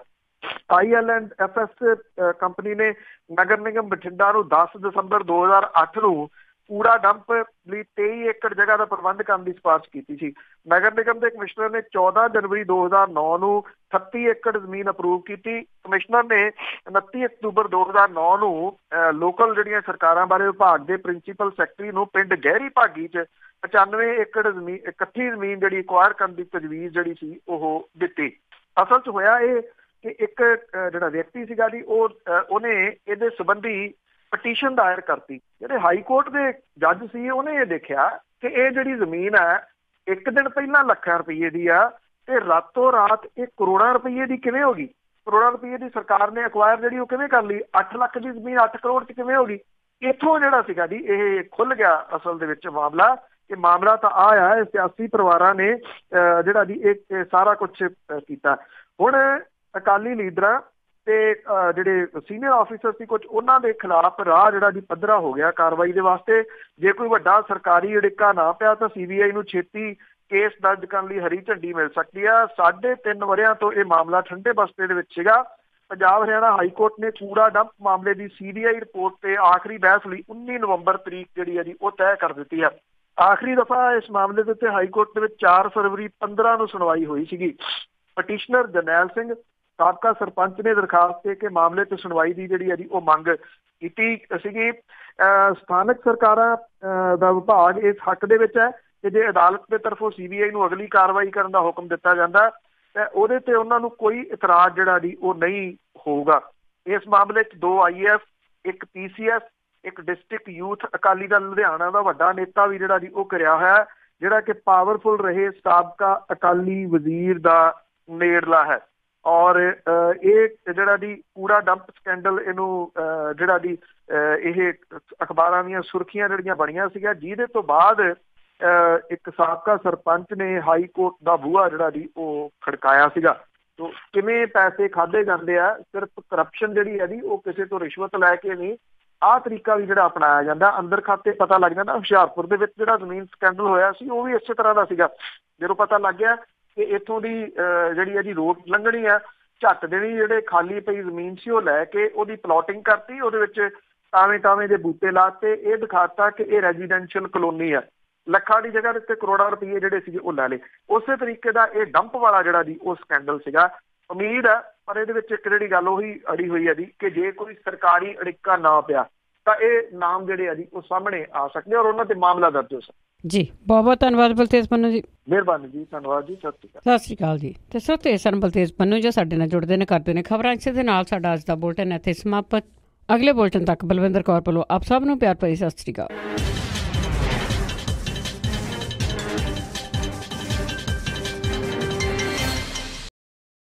B: IL&FS ਕੰਪਨੀ ਨੇ ਨਗਰ ਨਿਗਮ ਬਠਿੰਡਾ ਨੂੰ 10 ਦਸੰਬਰ 2008 ਨੂੰ ਕੂੜਾ ਡੰਪ ਲਈ 23 ਏਕੜ ਜਗ੍ਹਾ ਦਾ ਪ੍ਰਬੰਧ ਕਰਨ ਦੀ ਸਿਫਾਰਿਸ਼ ਕੀਤੀ ਸੀ। ਨਗਰ ਨਿਗਮ ਦੇ ਕਮਿਸ਼ਨਰ ਨੇ 14 ਜਨਵਰੀ 2009 ਨੂੰ 38 ਏਕੜ ਜ਼ਮੀਨ ਅਪਰੂਵ ਕੀਤੀ। ਕਮਿਸ਼ਨਰ ਨੇ 29 ਅਕਤੂਬਰ 2009 ਨੂੰ ਲੋਕਲ ਜਿਹੜੀਆਂ ਸਰਕਾਰਾਂ ਬਾਰੇ ਵਿਭਾਗ ਦੇ ਪ੍ਰਿੰਸੀਪਲ ਸੈਕਟਰੀ ਨੂੰ ਪਿੰਡ ਗਹਿਰੀ ਭਾਗੀ 'ਚ 95 ਏਕੜ ਜ਼ਮੀਨ ਇਕੱਠੀ ਜ਼ਮੀਨ ਜਿਹੜੀ ਅਕਵਾਇਰ ਕਰਨ ਦੀ ਤਜਵੀਜ਼ ਜਿਹੜੀ ਸੀ ਉਹ ਦਿੱਤੀ। ਅਸਲ 'ਚ ਹੋਇਆ ਇਹ ਕਿ ਇੱਕ ਜਿਹੜਾ ਵਿਅਕਤੀ ਸੀਗਾ ਜੀ ਉਹਨੇ ਇਹਦੇ ਸੰਬੰਧੀ ਪਟੀਸ਼ਨ ਦਾਇਰ ਕਰਤੀ। ਜਿਹੜੇ ਹਾਈ ਕੋਰਟ ਦੇ ਜੱਜ ਸੀ ਉਹਨੇ ਇਹ ਦੇਖਿਆ ਕਿ ਇਹ ਜਿਹੜੀ ਜ਼ਮੀਨ ਹੈ ਇੱਕ ਦਿਨ ਪਹਿਲਾਂ ਲੱਖਾਂ ਰੁਪਏ ਦੀ ਆ ਤੇ ਰਾਤੋਂ ਰਾਤ ਇਹ ਕਰੋੜਾਂ ਰੁਪਏ ਦੀ ਕਿਵੇਂ ਹੋ ਗਈ। ਕਰੋੜਾਂ ਰੁਪਏ ਦੀ ਸਰਕਾਰ ਨੇ ਅਕਵਾਇਰ ਜਿਹੜੀ ਉਹ ਕਿਵੇਂ ਕਰ ਲਈ, 8 ਲੱਖ ਦੀ ਜ਼ਮੀਨ 8 ਕਰੋੜ 'ਚ ਕਿਵੇਂ ਹੋ ਗਈ। ਇੱਥੋਂ ਜਿਹੜਾ ਸੀਗਾ ਜੀ ਇਹ ਖੁੱਲ ਗਿਆ ਅਸਲ ਦੇ ਵਿੱਚ ਮਾਮਲਾ, ਕਿ ਮਾਮਲਾ ਤਾਂ ਆ ਸਿਆਸੀ ਪਰਿਵਾਰਾਂ ਨੇ ਜਿਹੜਾ ਜੀ ਇਹ ਸਾਰਾ ਕੁਝ ਕੀਤਾ। ਹੁਣ ਅਕਾਲੀ ਲੀਡਰਾਂ ਤੇ ਜਿਹੜੇ ਸੀਨੀਅਰ ਆਫੀਸਰ ਸੀ ਕੁਝ, ਉਹਨਾਂ ਦੇ ਖਿਲਾਫ ਰਾਹ ਜਿਹੜਾ ਜੀ ਪੱਧਰਾ ਹੋ ਗਿਆ ਕਾਰਵਾਈ ਦੇ ਵਾਸਤੇ। ਜੇ ਕੋਈ ਵੱਡਾ ਸਰਕਾਰੀ ਅੜਿੱਕਾ ਨਾ ਪਿਆ ਤਾਂ CBI ਨੂੰ ਛੇਤੀ ਕੇਸ ਦਰਜ ਕਰਨ ਲਈ ਹਰੀ ਝੰਡੀ ਮਿਲ ਸਕਦੀ ਆ। 3.5 ਵਰ੍ਹਿਆਂ ਤੋਂ ਇਹ ਮਾਮਲਾ ਠੰਡੇ ਬਸਤੇ ਦੇ ਵਿੱਚ ਸੀਗਾ। ਪੰਜਾਬ ਹਰਿਆਣਾ ਹਾਈ ਕੋਰਟ ਨੇ ਕੂੜਾ ਡੰਪ ਮਾਮਲੇ ਦੀ CBI ਰਿਪੋਰਟ ਤੇ ਆਖਰੀ ਬਹਿਸ ਲਈ 19 ਨਵੰਬਰ ਤਰੀਕ ਜਿਹੜੀ ਹੈ ਜੀ ਉਹ ਤੈਅ ਕਰ ਦਿੱਤੀ ਹੈ। ਆਖਰੀ ਦਫਾ ਇਸ ਮਾਮਲੇ ਦੇ ਉੱਤੇ ਹਾਈ ਕੋਰਟ ਦੇ ਵਿੱਚ 4 ਫਰਵਰੀ 15 ਨੂੰ ਸੁਣਵਾਈ ਹੋਈ ਸੀਗੀ। ਪਟੀਸ਼ਨਰ ਜਰਨੈਲ ਸਿੰਘ ਸਾਬਕਾ ਸਰਪੰਚ ਨੇ ਦਰਖਾਸਤ ਦੇ ਕੇ ਮਾਮਲੇ ਤੇ ਸੁਣਵਾਈ ਦੀ ਜਿਹੜੀ ਹੈ ਜੀ ਉਹ ਮੰਗ ਕੀਤੀ ਸੀਗੀ। ਸਥਾਨਕ ਸਰਕਾਰਾਂ ਦਾ ਵਿਭਾਗ ਇਸ ਹੱਕ ਦੇ ਵਿੱਚ ਹੈ ਕਿ ਜੇ ਅਦਾਲਤ ਦੇ ਤਰਫੋਂ CBI ਨੂੰ ਅਗਲੀ ਕਾਰਵਾਈ ਕਰਨ ਦਾ ਹੁਕਮ ਦਿੱਤਾ ਜਾਂਦਾ ਤੇ ਉਹਦੇ ਤੇ ਉਹਨਾਂ ਨੂੰ ਕੋਈ ਇਤਰਾਜ਼ ਜਿਹੜਾ ਜੀ ਉਹ ਨਹੀਂ ਹੋਊਗਾ। ਇਸ ਮਾਮਲੇ 'ਚ 2 IAS, ਇੱਕ PCS, ਇੱਕ ਡਿਸਟ੍ਰਿਕਟ ਯੂਥ ਅਕਾਲੀ ਦਲ ਲੁਧਿਆਣਾ ਦਾ ਵੱਡਾ ਨੇਤਾ ਵੀ ਜਿਹੜਾ ਜੀ ਉਹ ਘਿਰਿਆ ਹੋਇਆ, ਜਿਹੜਾ ਕਿ ਪਾਵਰਫੁਲ ਰਹੇ ਸਾਬਕਾ ਅਕਾਲੀ ਵਜ਼ੀਰ ਦਾ ਨੇੜਲਾ ਹੈ। ਔਰ ਇਹ ਜਿਹੜਾ ਜੀ ਕੂੜਾ ਡੰਪ ਸਕੈਂਡਲ ਇਹਨੂੰ ਜਿਹੜਾ ਜੀ ਇਹ ਅਖਬਾਰਾਂ ਦੀਆਂ ਸੁਰਖੀਆਂ ਜਿਹੜੀਆਂ ਬਣੀਆਂ ਸੀਗੀਆਂ, ਜਿਹਦੇ ਤੋਂ ਬਾਅਦ ਇੱਕ ਸਾਬਕਾ ਸਰਪੰਚ ਨੇ ਹਾਈ ਕੋਰਟ ਦਾ ਬੂਹਾ ਜਿਹੜਾ ਜੀ ਉਹ ਖੜਕਾਇਆ ਸੀਗਾ। ਤੋ ਕਿਵੇਂ ਪੈਸੇ ਖਾਧੇ ਜਾਂਦੇ ਆ, ਸਿਰਫ ਕਰਪਸ਼ਨ ਜਿਹੜੀ ਹੈ ਜੀ ਉਹ ਕਿਸੇ ਤੋਂ ਰਿਸ਼ਵਤ ਲੈ ਕੇ ਨਹੀਂ, ਆਹ ਤਰੀਕਾ ਵੀ ਜਿਹੜਾ ਅਪਣਾਇਆ ਜਾਂਦਾ, ਅੰਦਰ ਖਾਤੇ ਪਤਾ ਲੱਗ ਜਾਂਦਾ। ਹੁਸ਼ਿਆਰਪੁਰ ਦੇ ਵਿੱਚ ਜਿਹੜਾ ਜ਼ਮੀਨ ਸਕੈਂਡਲ ਹੋਇਆ ਸੀ ਉਹ ਵੀ ਇਸੇ ਤਰ੍ਹਾਂ ਦਾ ਸੀਗਾ। ਜਦੋਂ ਪਤਾ ਲੱਗ ਗਿਆ ਕਿ ਇੱਥੋਂ ਦੀ ਜਿਹੜੀ ਹੈ ਜੀ ਰੋਡ ਲੰਘਣੀ ਆ, ਝੱਟ ਦੇਣੀ ਜਿਹੜੇ ਖਾਲੀ ਪਈ ਜ਼ਮੀਨ ਸੀ ਉਹ ਲੈ ਕੇ ਉਹਦੀ ਪਲਾਟਿੰਗ ਕਰਤੀ, ਉਹਦੇ ਵਿੱਚ ਟਾਵੇਂ ਦੇ ਬੂਟੇ ਲਾਤੇ, ਇਹ ਦਿਖਾਤਾ ਕਿ ਇਹ ਰੈਜ਼ੀਡੈਂਸ਼ੀਅਲ ਕਲੋਨੀ ਆ। ਲੱਖਾਂ ਦੀ ਜਗ੍ਹਾ ਦੇ ਉੱਤੇ ਕਰੋੜਾਂ ਰੁਪਏ ਜਿਹੜੇ ਸੀਗੇ ਉਹ ਲੈ ਲਏ। ਉਸੇ ਤਰੀਕੇ ਦਾ ਇਹ ਡੰਪ ਵਾਲਾ ਜਿਹੜਾ ਜੀ ਉਹ ਸਕੈਂਡਲ ਸੀਗਾ। ਉਮੀਦ ਹੈ ਪਰ ਇਹਦੇ ਵਿੱਚ ਇੱਕ ਜਿਹੜੀ ਗੱਲ ਉਹੀ ਅੜੀ ਹੋਈ ਹੈ ਜੀ ਕਿ ਜੇ ਕੋਈ ਸਰਕਾਰੀ ਅੜਿੱਕਾ ਨਾ ਪਿਆ ਤਾਂ ਇਹ ਨਾਮ ਜਿਹੜੇ ਆ ਜੀ ਉਹ ਸਾਹਮਣੇ ਆ ਸਕਦੇ ਔਰ ਉਹਨਾਂ ਤੇ ਮਾਮਲਾ ਦਰਜ ਹੋ ਸਕਦਾ।
A: ਜੀ ਬਹੁਤ ਬਹੁਤ ਧੰਨਵਾਦ ਬਲਤੇਜ ਪੰਨੂ ਜੀ।
B: ਮਿਹਰਬਾਨੀ ਜੀ, ਧੰਨਵਾਦ ਜੀ, ਸਤਿ
A: ਸ਼੍ਰੀ ਅਕਾਲ ਜੀ। ਤੇ ਸਰੋਤੇ ਸਨ ਬਲਤੇਜ ਪੰਨੂ ਜੋ ਸਾਡੇ ਨਾਲ ਜੁੜਦੇ ਨੇ, ਕਰਦੇ ਨੇ ਖਬਰਾਂ। ਇਸੇ ਦੇ ਨਾਲ ਸਾਡਾ ਅੱਜ ਦਾ ਬੁਲਟਨ ਇੱਥੇ ਸਮਾਪਤ। ਅਗਲੇ ਬੁਲਟਨ ਤੱਕ ਬਲਵਿੰਦਰ ਕੌਰ ਵੱਲੋਂ ਆਪ ਸਭ ਨੂੰ ਪਿਆਰ ਭਰੀ ਸਤਿ ਸ਼੍ਰੀ ਅਕਾਲ।